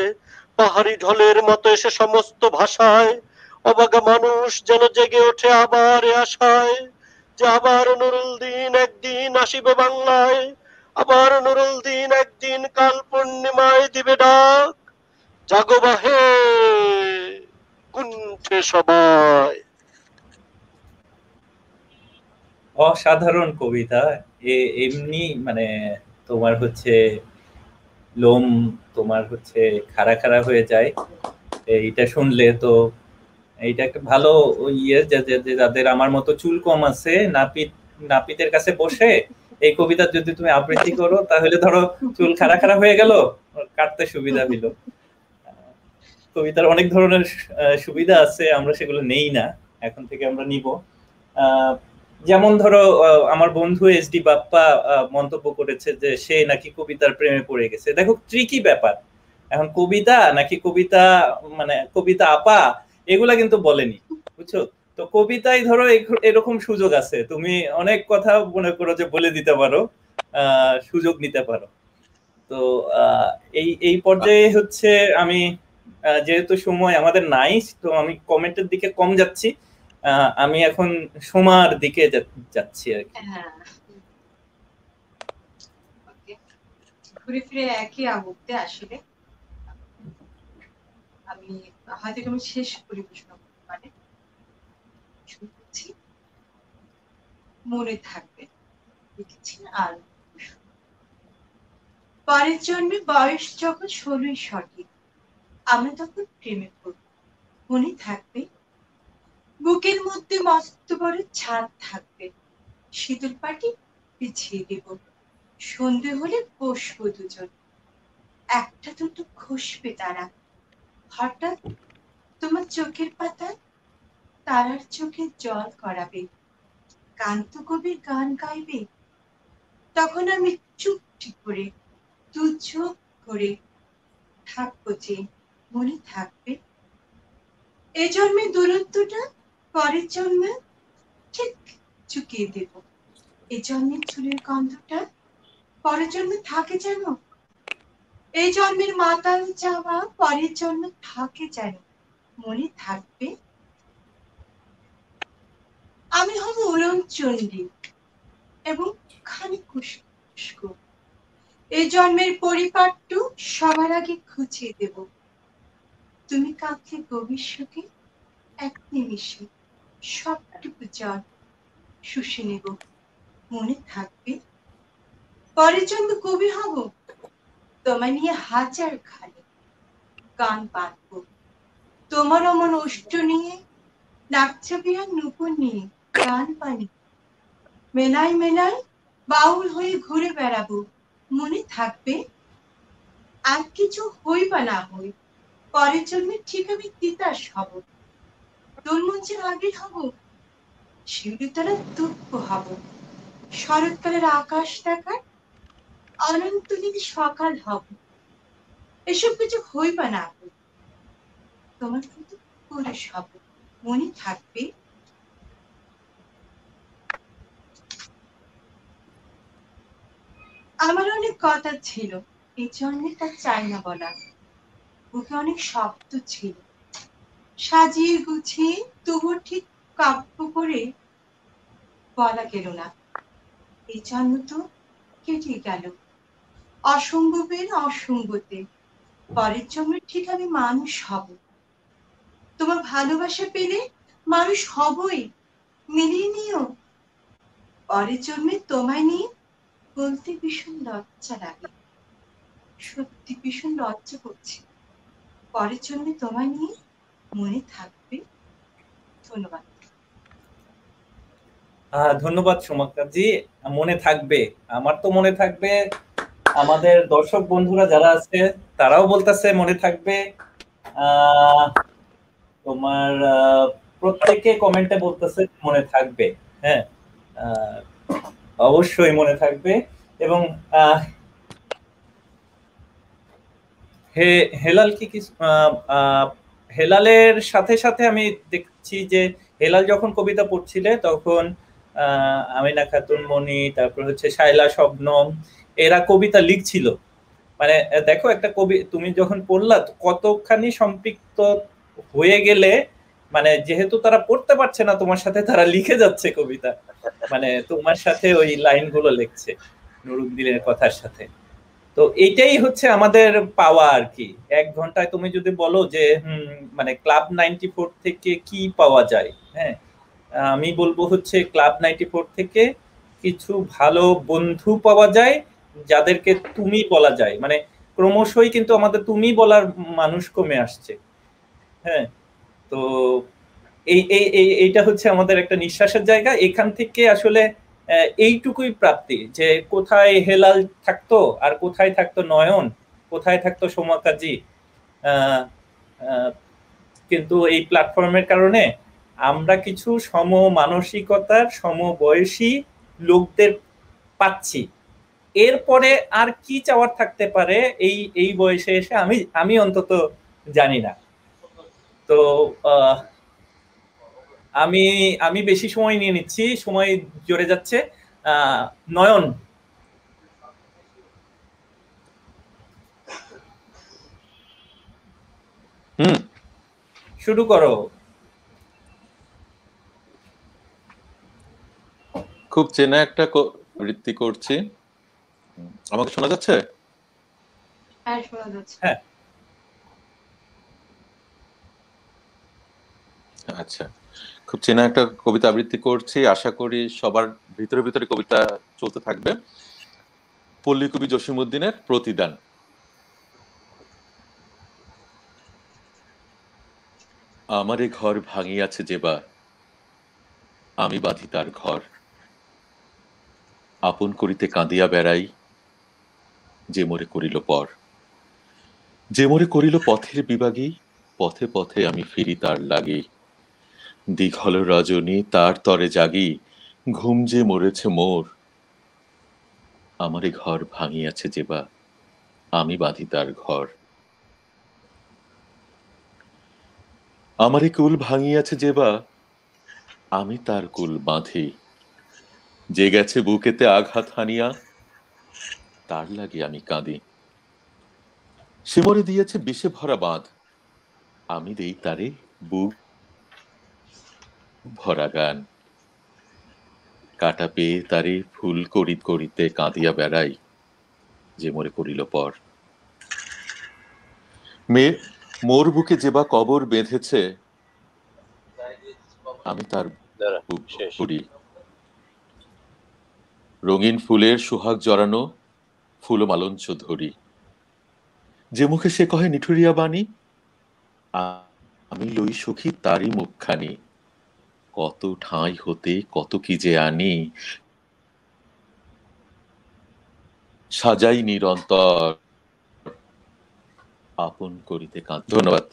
পাহাড়ি ঢলের মতো এসে সমস্ত ভাষায়। অবাগা মানুষ যেন জেগে ওঠে আবার এ আশায় যে আবার নুরুল দিন একদিন আসিবে বাংলায়। আবার নুরুল দিন একদিন কাল পূর্ণিমায় দিবে ডাক, জাগো বাহে কুণ্ঠে সবাই। অসাধারণ কবিতা। এমনি মানে তোমার হচ্ছে লোম তোমার হচ্ছে খাড়া খাড়া হয়ে যায় এইটা শুনলে। তো এইটা একটা ভালো ইয়ে যাদের আমার মতো চুল কম আছে, নাপিতের কাছে বসে এই কবিতা যদি তুমি আবৃত্তি করো তাহলে ধরো চুল খাড়া খাড়া হয়ে গেল, কাটতে সুবিধা হইল। কবিতার অনেক ধরনের সুবিধা আছে, আমরা সেগুলো নেই না, এখন থেকে আমরা নিব। যেমন ধরো আমার বন্ধু এসডি বাপ্পা মন্তব্য করেছে যে সে নাকি কবিতার প্রেমে পড়ে গেছে। দেখো ট্রিকি ব্যাপার, এখন কবিতা নাকি কবিতা মানে কবিতা আপা এগুলা কিন্তু বলেনি, বুঝছো? তো কবিতায় ধরো এরকম সুযোগ আছে, তুমি অনেক কথা মনে করো যে বলে দিতে পারো, সুযোগ নিতে পারো। তো এই পর্যায়ে হচ্ছে আমি যেহেতু সময় আমাদের নাই, তো আমি কমেন্টের দিকে কম যাচ্ছি, আমি এখন সোমার দিকে যাচ্ছি আর কি। ঘুরে ফিরে একই আবুতে আসলে আমি হয়তো আমি শেষ পরিবেশনা করতে পারি। মনে থাকবে লিখেছি। আর পরের জন্মে বয়স যখন 16 সঠিক, আমরা তখন প্রেমে পড়ব। মনে থাকবে বুকের মধ্যে মস্ত বড় ছাদ থাকবে, শীতল পাটি বিছিয়ে দেব, সন্ধে হলে বসবো দুজন, একটা দুটো খসবে তারা, হঠাৎ তোমার চোখের পাতায় তারার চোখে জল করাবে, কান্ত কবির গান গাইবে, তখন আমি চুপটি করে দু চোখ করে থাকবো যে মনে থাকবে। এ জন্মে দূরত্বটা পরের জন্মে ঠিক চুকিয়ে দেব, এ জন্মের চুলের গন্ধটা পরের জন্মে থাকে যেন, এই জন্মের মাতাল চাওয়া পরের জন্ম থাকে যেন, মনে থাকবে। আমি হব উড়ন চণ্ডী এবং খানিক উস্কো, এই জন্মের পরিপাট্য সবার আগে খুঁচিয়ে দেব, তুমি কাঁদলে গভীর সুখে এক নিমিষে সবটুকু জল শুষে নেব, মনে থাকবে। পরের জন্ম কবি হব, তোমায় নিয়ে হাজার খালি গান বাঁধব, তোমার অমন ওষ্ঠ নিয়ে নাকছাবি আর নুপুর নিয়ে গান পানি মেলায় মেলায় বাউল হয়ে ঘুরে বেড়াবো, মনে থাকবে। আর কিছু হই বা না হই, পরের জন্মে ঠিক আমি তিতাস হব, দোলমঞ্চের আগে হব, শিউলিতলার দুঃখ হব, শরৎকালের আকাশ দেখার অনন্ত নীল সকাল হব, এসব কিছু হই বা না হই, তোমার কিন্তু পুরুষ হব, মনে থাকবে। আমার অনেক কথা ছিল, এই জন্যে তা চাই না বলা, বুকে অনেক শব্দ ছিল, সাজিয়ে গুছিয়ে তবু ঠিক কাব্য করে বলা গেল না, এই জন্ম তো কেটে গেল অসম্ভবের অসঙ্গতে, পরের জন্মে ঠিক আমি মানুষ হব, তোমার ভালোবাসা পেলে মানুষ হবই, মিলিয়ে নিও। পরের জন্মে তোমায় নিয়ে বলতে ভীষণ লজ্জা লাগে, সত্যি ভীষণ লজ্জা করছে, পরের জন্মে তোমায় নিয়ে মনে থাকবে। ধন্যবাদ। ধন্যবাদ সোমাক্তাজি। মনে থাকবে, আমার তো মনে থাকবে, আমাদের দর্শক বন্ধুরা যারা আছে তারাও বলতেছে মনে থাকবে, তোমার প্রত্যেকে কমেন্টে বলতেছে মনে থাকবে। হ্যাঁ, অবশ্যই মনে থাকবে। এবং হেলাল কি হেলালের সাথে সাথে আমি দেখছি যে হেলাল যখন কবিতা পড়ছিলে তখন আমিনা খাতুন মনি, তারপর হচ্ছে শায়লা শবনম, এরা কবিতা লিখছিল। মানে দেখো একটা কবি তুমি যখন পড়লা কতখানি সম্পৃক্ত হয়ে গেলে, মানে যেহেতু তারা পড়তে পারছে না তোমার সাথে, তারা লিখে যাচ্ছে কবিতা, মানে তোমার সাথে ওই লাইনগুলো লিখছে নুরুদ্দিনের কথার সাথে। তো এইটাই হচ্ছে আমাদের পাওয়া আর কি। 1 ঘন্টায় তুমি যদি বলো যে মানে ক্লাব 94 থেকে কি পাওয়া যায়, হ্যাঁ, আমি বলবো হচ্ছে ক্লাব 94 থেকে কিছু ভালো বন্ধু পাওয়া যায় যাদেরকে তুমি বলা যায়, মানে ক্রমশই কিন্তু আমাদের তুমি বলার মানুষ কমে আসছে। হ্যাঁ, তো এইটা হচ্ছে আমাদের একটা নিঃশ্বাসের জায়গা। এখান থেকে আসলে এইটুকুই প্রাপ্তি যে কোথায় হেলাল থাকতো আর কোথায় থাকতো নয়ন, কোথায় থাকতো সোমা কাজী। কিন্তু এই প্ল্যাটফর্মের কারণে আমরা কিছু সমমানসিকতার সমবয়সী লোকদের পাচ্ছি। এরপরে আর কি চাওয়ার থাকতে পারে এই বয়সে এসে আমি অন্তত জানি না। তো আমি বেশি সময় নিয়ে নিচ্ছি, সময় জোরে যাচ্ছে। নয়ন, শুরু করো। খুব চেনা একটা বৃত্তি করছি। আমাকে শোনা যাচ্ছে? হ্যাঁ, শোনা যাচ্ছে। হ্যাঁ, আচ্ছা, খুব চেনা একটা কবিতা আবৃত্তি করছি, আশা করি সবার ভিতরে ভিতরে কবিতা চলতে থাকবে। পল্লী কবি জসিমউদ্দিনের প্রতিদান। আমারে ঘর ভাঙিয়াছে যেবা, আমি বাঁধি তার ঘর। আপন করিতে কাঁদিয়া বেড়াই, যে মোরে করিল পর। যে মোরে করিল পথের বিভাগী, পথে পথে আমি ফিরি তার লাগি। দীঘল রজনী তার তরে জাগি, ঘুম যে মরেছে মোর। আমারে ঘর ভাঙিয়াছে যেবা, আমি বাঁধি তার ঘর। আমারে কুল ভাঙিয়াছে যেবা, আমি তার কুল বাঁধি। যে গেছে বুকেতে আঘাত হানিয়া, তার লাগি আমি কাঁদি। সে মরে দিয়েছে বিষে ভরা বাঁধ, আমি দেই তারে বুক ভরা গান। কাটা পেয়ে তারে ফুল করিতে কাঁদিয়া বেড়াই, যে মোরে করিল পর। মোর বুকে যেবা কবর বেঁধেছে, আমি তার বুক করি। রঙিন ফুলের সোহাগ জড়ানো ফুল মালঞ্চ ধরি। যে মুখে সে কহে নিঠুরিয়া বাণী, আমি লই সখী তারই মুখখানি। কত ঠাঁই হতে কত কি যে আনি, সাজাই নিরন্তর আপন করিতে কাঁদি। ধন্যবাদ।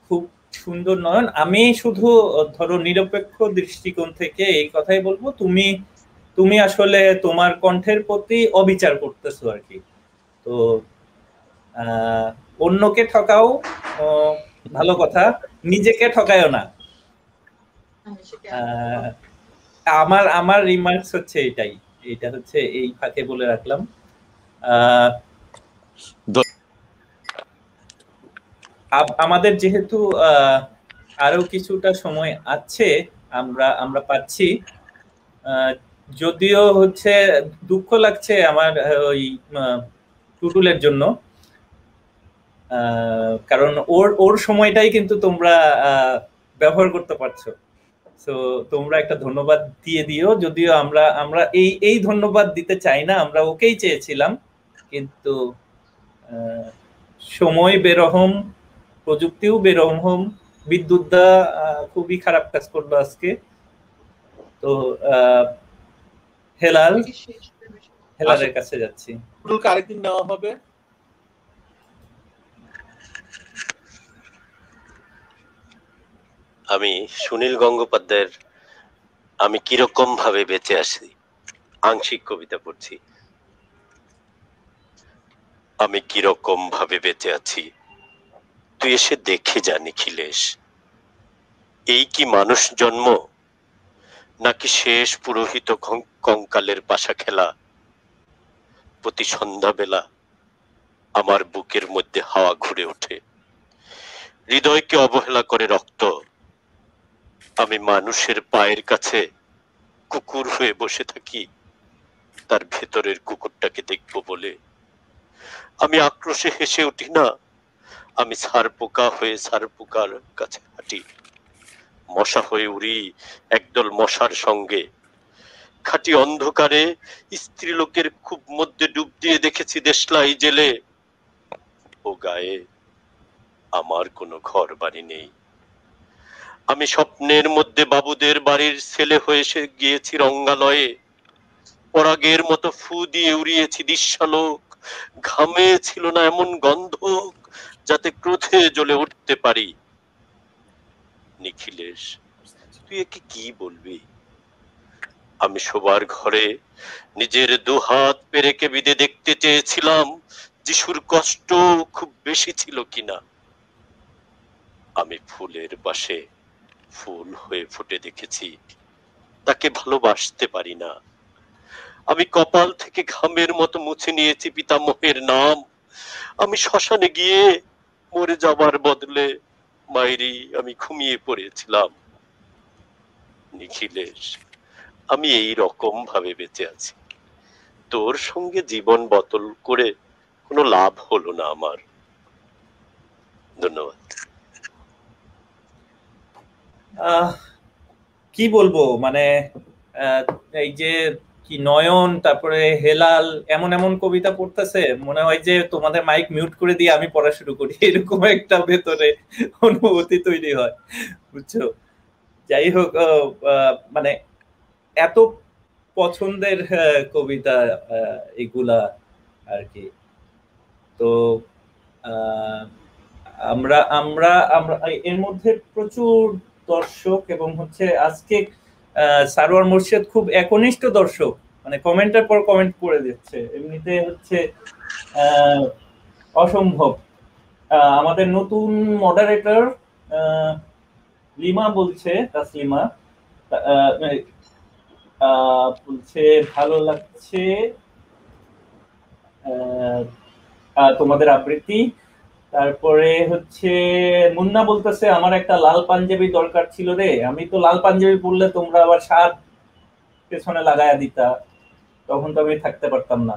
খুব সুন্দর নয়ন। আমি শুধু ধরো নিরপেক্ষ দৃষ্টিকোণ থেকে এই কথাই বলবো, তুমি আসলে তোমার কণ্ঠের প্রতি অবিচার করতেছো আর কি। তো অন্যকে ঠকাও ভালো কথা, নিজেকে ঠকায়ও না। আমার রিমার্কস হচ্ছে এটাই, এটা হচ্ছে এই ফাঁকে বলে রাখলাম। আমাদের যেহেতু আরো কিছুটা সময় আছে, আমরা পাচ্ছি। যদিও হচ্ছে দুঃখ লাগছে আমার ওই টুটুলের জন্য, কারণ ওর সময়টাই কিন্তু তোমরা ব্যবহার করতে পারছো। তো তোমরা একটা ধন্যবাদ দিয়ে দিও, যদিও আমরা এই ধন্যবাদ দিতে চাই না, আমরা ওকেই চেয়েছিলাম, কিন্তু সময় বেরহম, প্রযুক্তিও বেরহম, বিদ্যুৎদা খুবই খারাপ কাজ করলো আজকে। তো হেলালের কাছে যাচ্ছি। আরেকদিন নেওয়া হবে। আমি সুনীল গঙ্গোপাধ্যায়ের আমি কিরকম ভাবে বেঁচে আসি আংশিক কবিতা পড়ছি। আমি কিরকম ভাবে বেঁচে আছি তুই এসে দেখে যা নিখিলেশ। এই কি মানুষ জন্ম, নাকি শেষ পুরোহিত কঙ্কালের পাশা খেলা? প্রতি সন্ধ্যাবেলা আমার বুকের মধ্যে হাওয়া ঘুরে ওঠে, হৃদয়কে অবহেলা করে রক্ত। আমি মানুষের পায়ের কাছে কুকুর হয়ে বসে থাকি, তার ভেতরের কুকুরটাকে দেখবো বলে। আমি আক্রোশে হেসে উঠি না, আমি ছারপোকা হয়ে ছারপোকার কাছে হাঁটি, মশা হয়ে উড়ি একদল মশার সঙ্গে। খাঁটি অন্ধকারে স্ত্রীলোকের খুব মধ্যে ডুব দিয়ে দেখেছি দেশলাই জেলে। ও গায়ে আমার কোনো ঘর বাড়ি নেই। আমি স্বপ্নের মধ্যে বাবুদের বাড়ির ছেলে হয়ে এসে গিয়েছি রঙ্গালয়ে। পরাগের মতো ফু দিয়ে উড়িয়েছি দৃশ্যালোক। ঘামে ছিল না এমন গন্ধ যাতে ক্রোধে জ্বলে উঠতে পারি। নিখিলেশ, তুই একে কি বলবি? আমি শোবার ঘরে নিজের দুহাত পেরেকে বিদে দেখতে চেয়েছিলাম যিশুর কষ্ট খুব বেশি ছিল কিনা। আমি ফুলের পাশে ফুল হয়ে ফুটে দেখেছি, তাকে ভালোবাসতে পারি না। আমি কপাল থেকে ঘামের মতো মুছে নিয়েছি পিতামহের নাম। আমি শ্মশানে গিয়ে মরে যাবার বদলে মায়েরই আমি ঘুমিয়ে পড়েছিলাম। নিখিলেশ, আমি এই রকম ভাবে বেঁচে আছি। তোর সঙ্গে জীবন বদল করে কোনো লাভ হলো না আমার। ধন্যবাদ। কি বলবো, মানে এই যে কি নয়ন, তারপরে হেলাল এমন এমন কবিতা পড়তেছে, মনে হয় যে তোমাদের মাইক মিউট করে দিয়ে আমি পড়া শুরু করি, এরকম একটা ভেতরে অনুভূতি তৈরি হয়, বুঝছো? যাই হোক, মানে এত পছন্দের কবিতা এগুলা আর কি। তো আমরা আমরা আমরা এর মধ্যে প্রচুর দর্শক, এবং হচ্ছে আজকে সারোয়ার মুর্শেদ খুব একনিষ্ঠ দর্শক, মানে কমেন্টের পর কমেন্ট করে দিচ্ছে, এমনিতে হচ্ছে অসম্ভব। আমাদের নতুন মডারেটর লিমা বলছে, তাসলিমা বলছে ভালো লাগছে তোমাদের আবৃত্তি। তারপরে হচ্ছে মুন্না বলতেছে আমার একটা লাল পাঞ্জাবি দরকার ছিল রে, আমি তো লাল পাঞ্জাবি পরলে তোমরা আবার শার্ট পেছনে লাগায়া দিতা, তখন তো আমি থাকতে পারতাম না।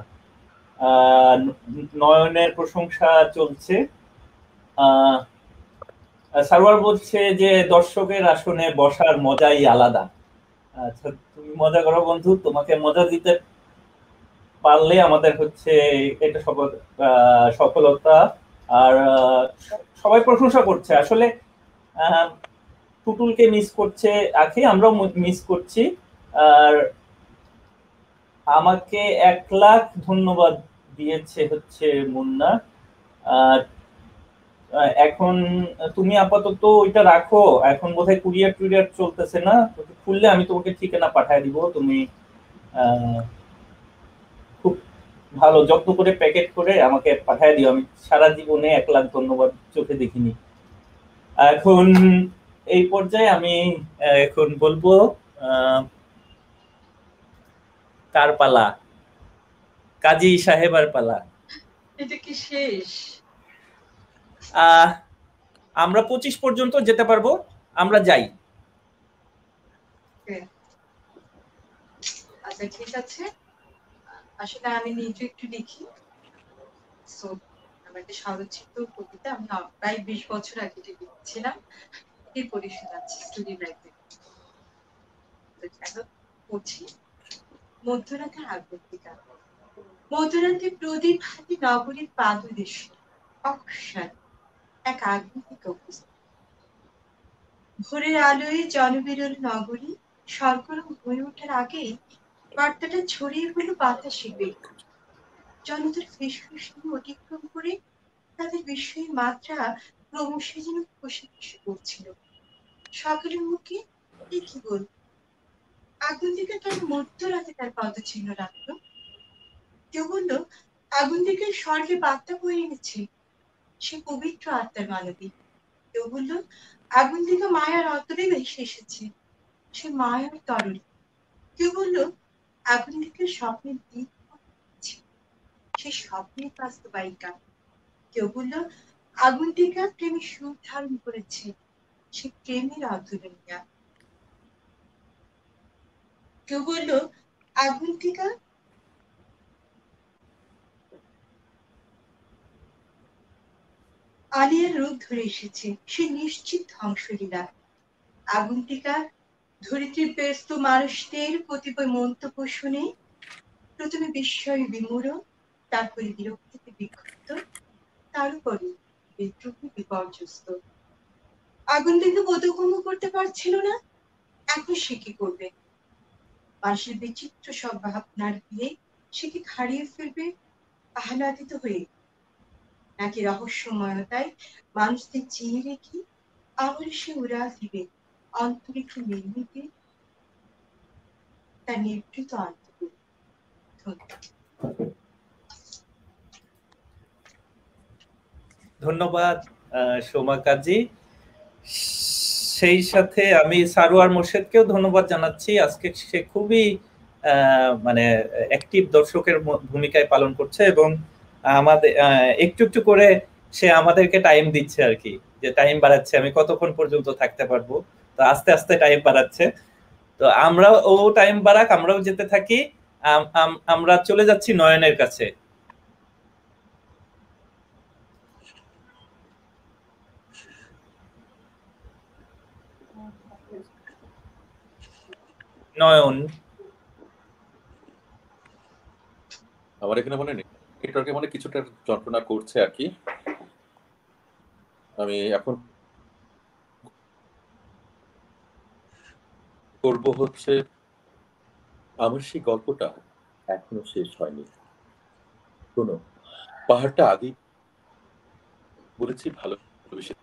নয়নের প্রশংসা চলছে। সারোয়ার বলছে যে দর্শকের আসনে বসার মজাই আলাদা। আচ্ছা, তুমি মজা করো বন্ধু, তোমাকে মজা দিতে পারলে আমাদের হচ্ছে এটা সফলতা। আর সবাই প্রশংসা করছে, আসলে টুটুলকে মিস করছে আখি, আমরাও মিস করছি। আর আমাকে 1 লাখ ধন্যবাদ দিয়েছে হচ্ছে মুন্না। এখন তুমি আপাতত ওইটা রাখো, এখন বোধহয় কুরিয়ার টুরিয়ার চলতেছে না, খুললে আমি তোমাকে ঠিকানা পাঠিয়ে দিব, তুমি খুব ভালো যত্ন করে প্যাকেট করে আমাকে পাঠিয়ে দিও। আমি সারা জীবনে 1 লাখ ধন্যবাদ চোখে দেখিনি। এখন এই পর্যায়ে আমি এখন বলবো কার পালা? কাজী সাহেবার পালা। এটা কি শেষ? আমরা 25 পর্যন্ত যেতে পারবো, আমরা যাই। আচ্ছা ঠিক আছে, আসলে আমি নিজে একটু লিখি। আমার একটা স্বরচিত কবিতা আমি প্রায় 20 বছর আগে লিখছিলাম, এই পরিষদ আছে স্টুডি লাইফে। পড়ছি। মধ্যরাতের আগন্তিকা। মধ্যরাতে প্রদীপ হাতে নগরীর পাদদেশে অকস্মাৎ এক আগন্তিকা উপস্থিত। ভোরের আলোয় জনবিরল নগরী সরগরম হয়ে ওঠার আগেই বার্তাটা ছড়িয়ে পড়ল বাতাসে বেগ। জনতার ফিসফিসানি অতিক্রম করে তাদের বিস্ময়ের মাত্রা ক্রমশ যেন খসে খসে পড়ছিল। সকলের মুখে এ কি বল, আগন্তিকা কেন মধ্যরাতে তার পদচিহ্ন রাখলো? কেউ বলল আগন্তিকার স্বর্গে বার্তা বয়ে এনেছে, সে পবিত্র আত্মার মানবী। কেউ বলল আগন্তিকা মায়ার অতলে ভেসে এসেছে, সে মায়ার তরলী। কেউ বলল আগন্তিকার স্বপ্নের দিক সে স্বপ্নের বাস্তবায়িকা। কেউ বলল আগন্তিকা প্রেমে সুর ধারণ করেছে, সে প্রেমের অতুলনীয়া। কেউ বলল আগন্তিকা আলিয়ার রূপ ধরে এসেছে সে নিশ্চিত ধ্বংসলীলা। আগুনটিকা ধরিত্রীর ব্যস্ত মানুষদের কতিপয় মন্তব্য শুনে প্রথমে বিস্ময়ে বিমূঢ়, তারপরে বিরক্তিতে বিক্ষুব্ধ, তার উপরে বিদ্রোহী বিপর্যস্ত। আগুন দেখে বোধগম্য করতে পারছিল না, এখন সে কি করবে? মানুষের বিচিত্র সব ভাবনার ভিড়ে সে কি হারিয়ে ফেলবে আহ্লাদিত হয়ে, নাকি রহস্যময়তায় মানুষদের চিনে রেখে আবার সে উড়া দিবে অন্তরিক্ষে নির্মিতে তার নিভৃত আত্মগুলো। ধন্যবাদ সোমা কাজী। সেই সাথে আমি সারোয়ার মোর্শেদকেও ধন্যবাদ জানাচ্ছি। আজকে সে খুবই মানে অ্যাক্টিভ দর্শকের ভূমিকায় পালন করছে এবং আমাদের একটু একটু করে সে আমাদেরকে টাইম দিচ্ছে আর কি, যে টাইম বাড়াচ্ছে আমি কতক্ষণ পর্যন্ত থাকতে পারবো। তো আস্তে আস্তে টাইম বাড়াচ্ছে। তো আমরাও ও টাইম বাড়াক, আমরাও যেতে থাকি। আমরা চলে যাচ্ছি নয়নের কাছে। নয়ন, আমার এখানে মনে নেটওয়ার্কে মনে কিছুটা যন্ত্রণা করছে আর কি। আমি এখন করব হচ্ছে আমার সেই গল্পটা এখনো শেষ হয়নি। শোনো, পাহাড়টা আগেই বলেছি ভালোবেসে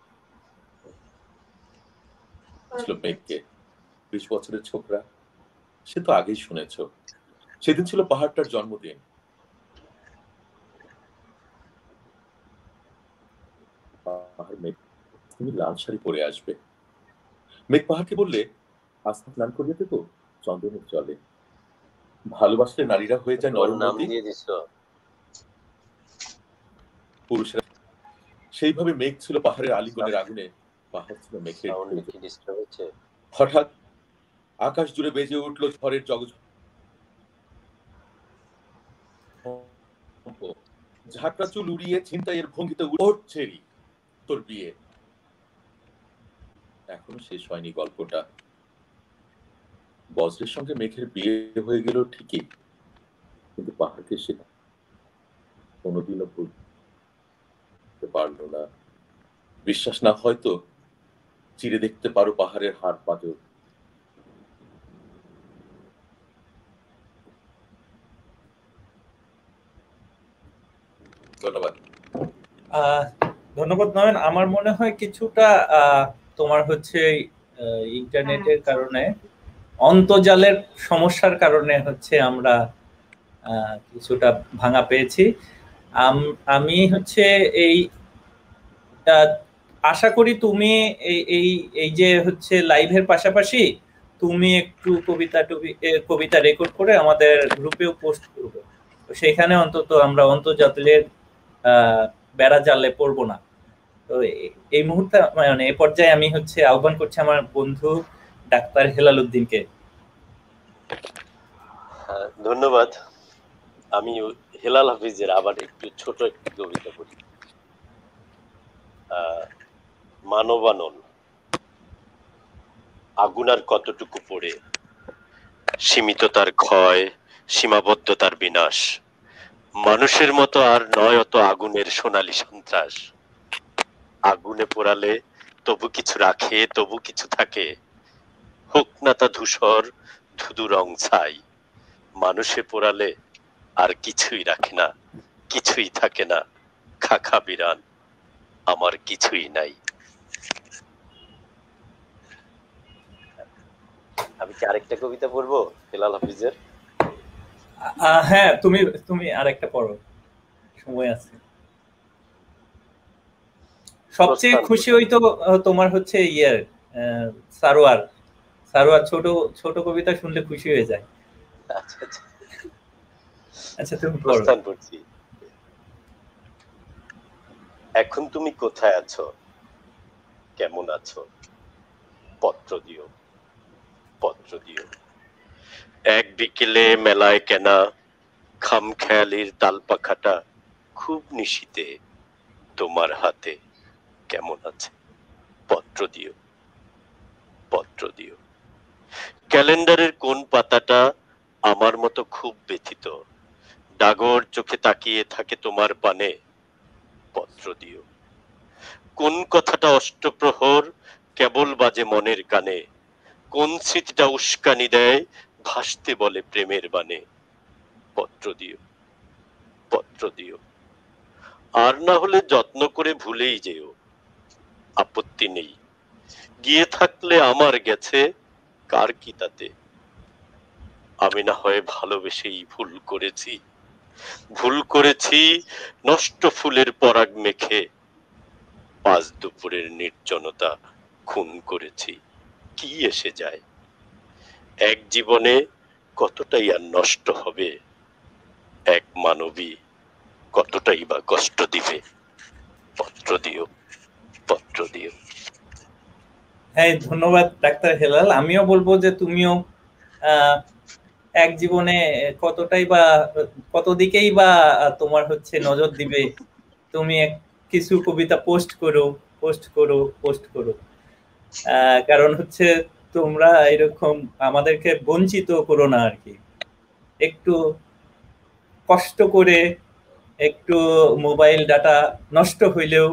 ছিল মেঘকে। 20 বছরের ছোকরা, সে তো আগেই শুনেছ। সেদিন ছিল পাহাড়টার জন্মদিন। পাহাড় মেঘ, তুমি লাল শাড়ি পরে আসবে। মেঘ পাহাড়কে বললে, আজ স্নান করিয়ে দেবো চন্দনের জলে। ভালোবাসলে নারীরা হয়ে যায় নরম নদী। পুরুষেরা সেইভাবে মেঘ ছিল পাহাড়ের আলিঙ্গনের আগুনে, পাহাড় ছিল মেঘের। হঠাৎ আকাশ জুড়ে বেজে উঠলো ঝড়ের জগৎ, ঝাঁকড়া চুল উড়িয়ে ছিনতাইয়ের ভঙ্গিতে উঠছেই তোর বিয়ে। এখনো শেষ হয়নি গল্পটা। বজ্রের সঙ্গে মেঘের বিয়ে হয়ে গেল ঠিকই, কিন্তু পাহাড়কে সে কোনোদিনও ভুলতে পারলো না। বিশ্বাস না হয়তো চিরে দেখতে পারো পাহাড়ের হাড় পাথর। ধন্যবাদ। ধন্যবাদ নয়ন। আমার মনে হয় কিছুটা তোমার হচ্ছে ইন্টারনেটের কারণে, অন্তর্জালের সমস্যার কারণে হচ্ছে আমরা কিছুটা ভাঙা পেয়েছি। আমি হচ্ছে এই আশা করি তুমি এই যে হচ্ছে লাইভের পাশাপাশি তুমি একটু কবিতা রেকর্ড করে আমাদের গ্রুপেও পোস্ট করবে। তো সেখানে অন্তত আমরা অন্তর্জালের বেড়া জালে পড়বো না। তো এই মুহূর্তে মানে এই পর্যায়ে আমি হচ্ছে আহ্বান করছি আমার বন্ধু ডাক্তার হেলাল উদ্দিনকে। ধন্যবাদ। আমি হেলাল হাফিজের আবার একটু ছোট একটি কবিতা পড়ি। মানবানন। আগুন আর কতটুকু পড়ে, সীমিত তার ক্ষয়, সীমাবদ্ধ তার বিনাশ। মানুষের মতো আর নয় অত আগুনের সোনালী সন্ত্রাস। আগুনে পোড়ালে তবু কিছু রাখে, তবু কিছু থাকে, হোক না তা ধূসর ধুধু রং ছাই। মানুষে পোড়ালে আর কিছুই রাখে না, কিছুই থাকে না, খাখা বিরান, আমার কিছুই নাই। আমি কি আরেকটা কবিতা পড়বো হেলাল হাফিজের? হ্যাঁ, তুমি আরেকটা পড়ো, সময় আছে। সবচেয়ে খুশি হইতো তোমার হচ্ছে সারোয়ার ছোট কবিতা শুনলে খুশি হয়ে যায়। আচ্ছা তুমি পড়ো। পড়ছি। এখন তুমি কোথায় আছো, কেমন আছো, পত্র দিও, পত্র দিও। এক বিকেলে মেলায় কেনা খামখেয়ালির তালপাখাটা খুব নিশীতে তোমার হাতে কেমন আছে, পত্র দিও, পত্র দিও। ক্যালেন্ডারের কোন পাতাটা আমার মতো খুব ব্যথিত, ডাগর চোখে তাকিয়ে থাকে তোমার পানে, পত্র দিও। কোন কথাটা অষ্টপ্রহর কেবল বাজে মনের কানে, কোন স্মৃতিটা উস্কানি দেয় ভাসতে বলে প্রেমের বানে, পত্র দিও, পত্র দিও। আর না হলে যত্ন করে ভুলেই যেও, আপত্তি নেই। গিয়ে থাকলে আমার গেছে, কার কি তাতে। আমি না হয় ভালোবেসেই ভুল করেছি, ভুল করেছি নষ্ট ফুলের পরাগ মেখে, পাঁচ দুপুরের নির্জনতা খুন করেছি, কি এসে যায়। এক জীবনে কতটাই আর নষ্ট হবে, এক মানবী কতটাই বা কষ্ট দিবে, পত্র দিও, পত্র দিও। হ্যাঁ, ধন্যবাদ ডাক্তার হেলাল। আমিও বলবো যে তুমিও এক জীবনে কতটাই বা কত দিকেই বা তোমার হচ্ছে নজর দিবে, তুমি কিছু কবিতা পোস্ট করো, পোস্ট করো, পোস্ট করো। কারণ হচ্ছে তোমরা এরকম আমাদেরকে বঞ্চিত করো না আর কি। একটু কষ্ট করে, একটু মোবাইল ডাটা নষ্ট হইলেও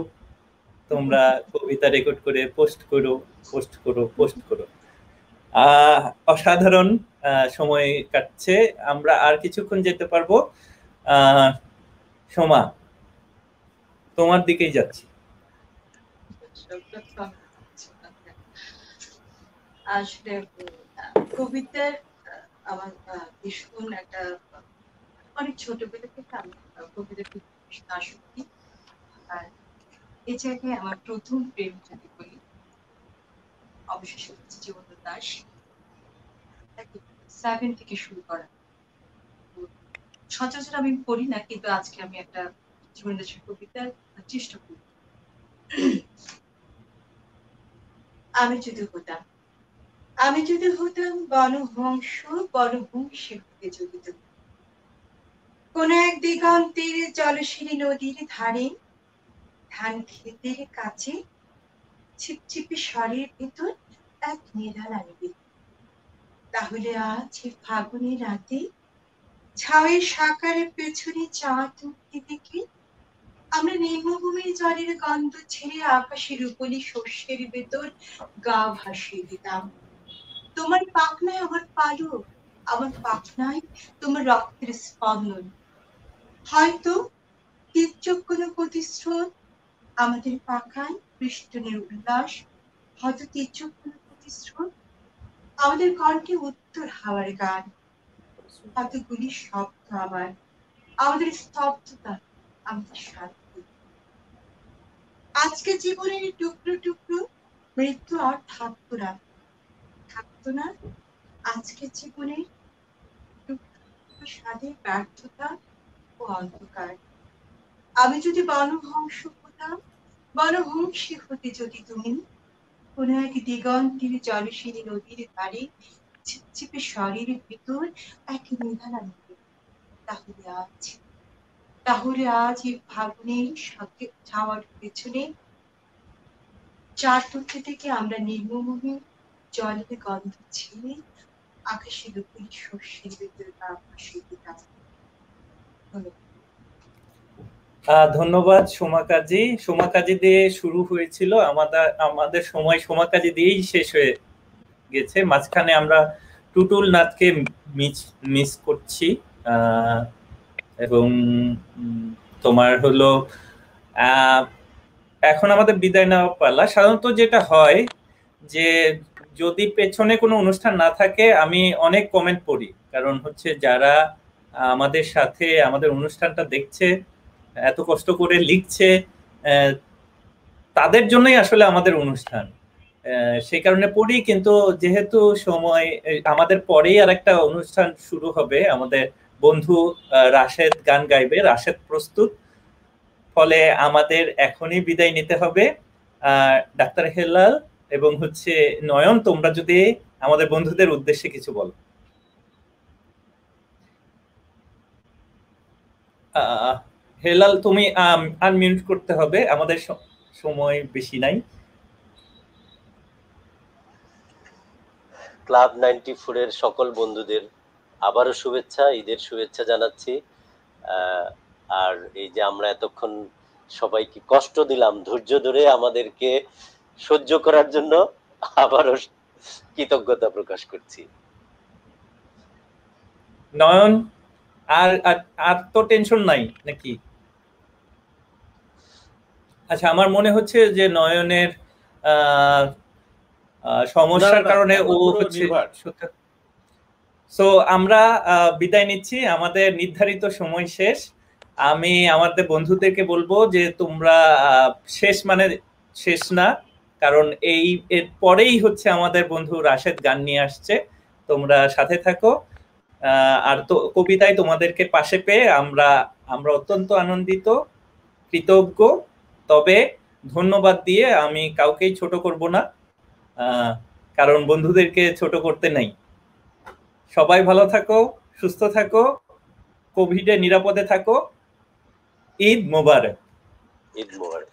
তোমরা কবিতা রেকর্ড করে পোস্ট করো, পোস্ট করো, পোস্ট করো। অসাধারণ সময় কাটছে। আমরা আর কিছুক্ষণ যেতে পারবো। সোমা, তোমার দিকেই যাচ্ছি। আসলে কবিতার আমার ভীষণ একটা অনেক ছোটবেলা থেকে আমি কবিতার ভীষণ আসক্তি। আর এই জায়গায় আমার প্রথম প্রেম যদি বলি, অবশেষে হচ্ছে জীবন্ত দাস, 7 থেকে শুরু করা। সচরাচর আমি পড়ি না, কিন্তু আজকে আমি একটা জীবন্ত দাসের কবিতার চেষ্টা করি। আমি যদি হতাম, আমি যদি হতাম বনহংস, বনহংসী হতে যদি কোন এক দিগন্তের জলশিনী নদীর ধারে, ধান ক্ষেতের কাছে ছিপছিপে স্বরের ভেতর এক নিরাল আনবে। তাহলে আজ ফাগুনের রাতে ছাওয়ের সাকারের পেছনে চাঁদ উঠতে দেখে আমরা নিম্নভূমির জলের গন্ধ ছেড়ে আকাশের উপলি শস্যের ভেতর গা ভাসিয়ে দিতাম। তোমার পাখনায় আমার পালক, আমার পাখনায় তোমার রক্তের স্পন্দন। হয়তো তীর্যক কোনো প্রতিশ্রুত আমাদের পাখায় পৃষ্ঠনের উল্লাস, হয়তো তীর্যক কোনো প্রতিশ্রুত আমাদের কণ্ঠে উত্তর হাওয়ার গান, হয়তো গুলির শব্দ আবার আমাদের স্তব্ধতা, আমাদের শান্তি। আজকে জীবনের টুকরো টুকরো মৃত্যু আর থাকতো না, থাকতো না আজকের জীবনের স্বাদের ব্যর্থতা ও অন্ধকার। আমি যদি বনহংস হতাম, বনহংসী হতে যদি তুমি কোন এক দিগন্তের জলশিনী নদীর ধারে ছিপছিপে স্বরের ভিতর এক নিধান আনবে, তাহলে আজ এই ফাগুনের সাথে ছাওয়ার পেছনে চারটুকরি থেকে আমরা নির্মমভাবে জলের গন্ধ ছেড়ে আকাশের উপরে শস্যের ভেতরে গা ভাসিয়ে দিতাম। ধন্যবাদ সোমা কাজী। সোমা কাজী দিয়ে শুরু হয়েছিল, আমাদের সময় সোমা কাজী দিয়েই শেষ হয়ে গেছে। মাঝখানে আমরা টুটুল নাথকে মিস করছি। এবং তোমার হলো এখন আমাদের বিদায় নেওয়া পালা। সাধারণত যেটা হয় যে যদি পেছনে কোনো অনুষ্ঠান না থাকে আমি অনেক কমেন্ট পড়ি, কারণ হচ্ছে যারা আমাদের সাথে আমাদের অনুষ্ঠানটা দেখছে, এত কষ্ট করে লিখছে, তাদের জন্যই আসলে আমাদের অনুষ্ঠান, সেই কারণে পড়ি। কিন্তু যেহেতু সময় আমাদের পরেই আর একটা অনুষ্ঠান শুরু হবে, আমাদের বন্ধু রাশেদ গান গাইবে, রাশেদ প্রস্তুত, ফলে আমাদের এখনই বিদায় নিতে হবে। ডাক্তার হেলাল এবং হচ্ছে নয়ন, তোমরা যদি আমাদের বন্ধুদের উদ্দেশ্যে কিছু বলো। হেলাল তুমি আনমিউট করতে হবে, আমাদের সময় বেশি নাই। ক্লাব 94 এর সকল বন্ধুদের আবারও শুভেচ্ছা, ঈদের শুভেচ্ছা জানাচ্ছি। আর এই যে আমরা এতক্ষণ সবাইকে কষ্ট দিলাম, ধৈর্য ধরে আমাদেরকে সহ্য করার জন্য আবারও কৃতজ্ঞতা প্রকাশ করছি। নয়ন, আর আর তো টেনশন নাই নাকি? আচ্ছা, আমার মনে হচ্ছে যে নয়নের সমস্যার কারণে ও হচ্ছে। সো আমরা বিদায় নিচ্ছি, আমাদের নির্ধারিত সময় শেষ। আমি আমাদের বন্ধুদেরকে বলবো যে তোমরা শেষ মানে শেষ না, কারণ এর পরেই হচ্ছে আমাদের বন্ধু রাশেদ গান নিয়ে আসছে। তোমরা সাথে থাকো। আর তো কবিতায় তোমাদেরকে পাশে পেয়ে আমরা অত্যন্ত আনন্দিত, কৃতজ্ঞ। তবে ধন্যবাদ দিয়ে আমি কাউকেই ছোট করব না, কারণ বন্ধুদেরকে ছোট করতে নাই। সবাই ভালো থাকো, সুস্থ থাকো, কোভিডে নিরাপদে থাকো। ঈদ মোবারক। ঈদ মোবারক।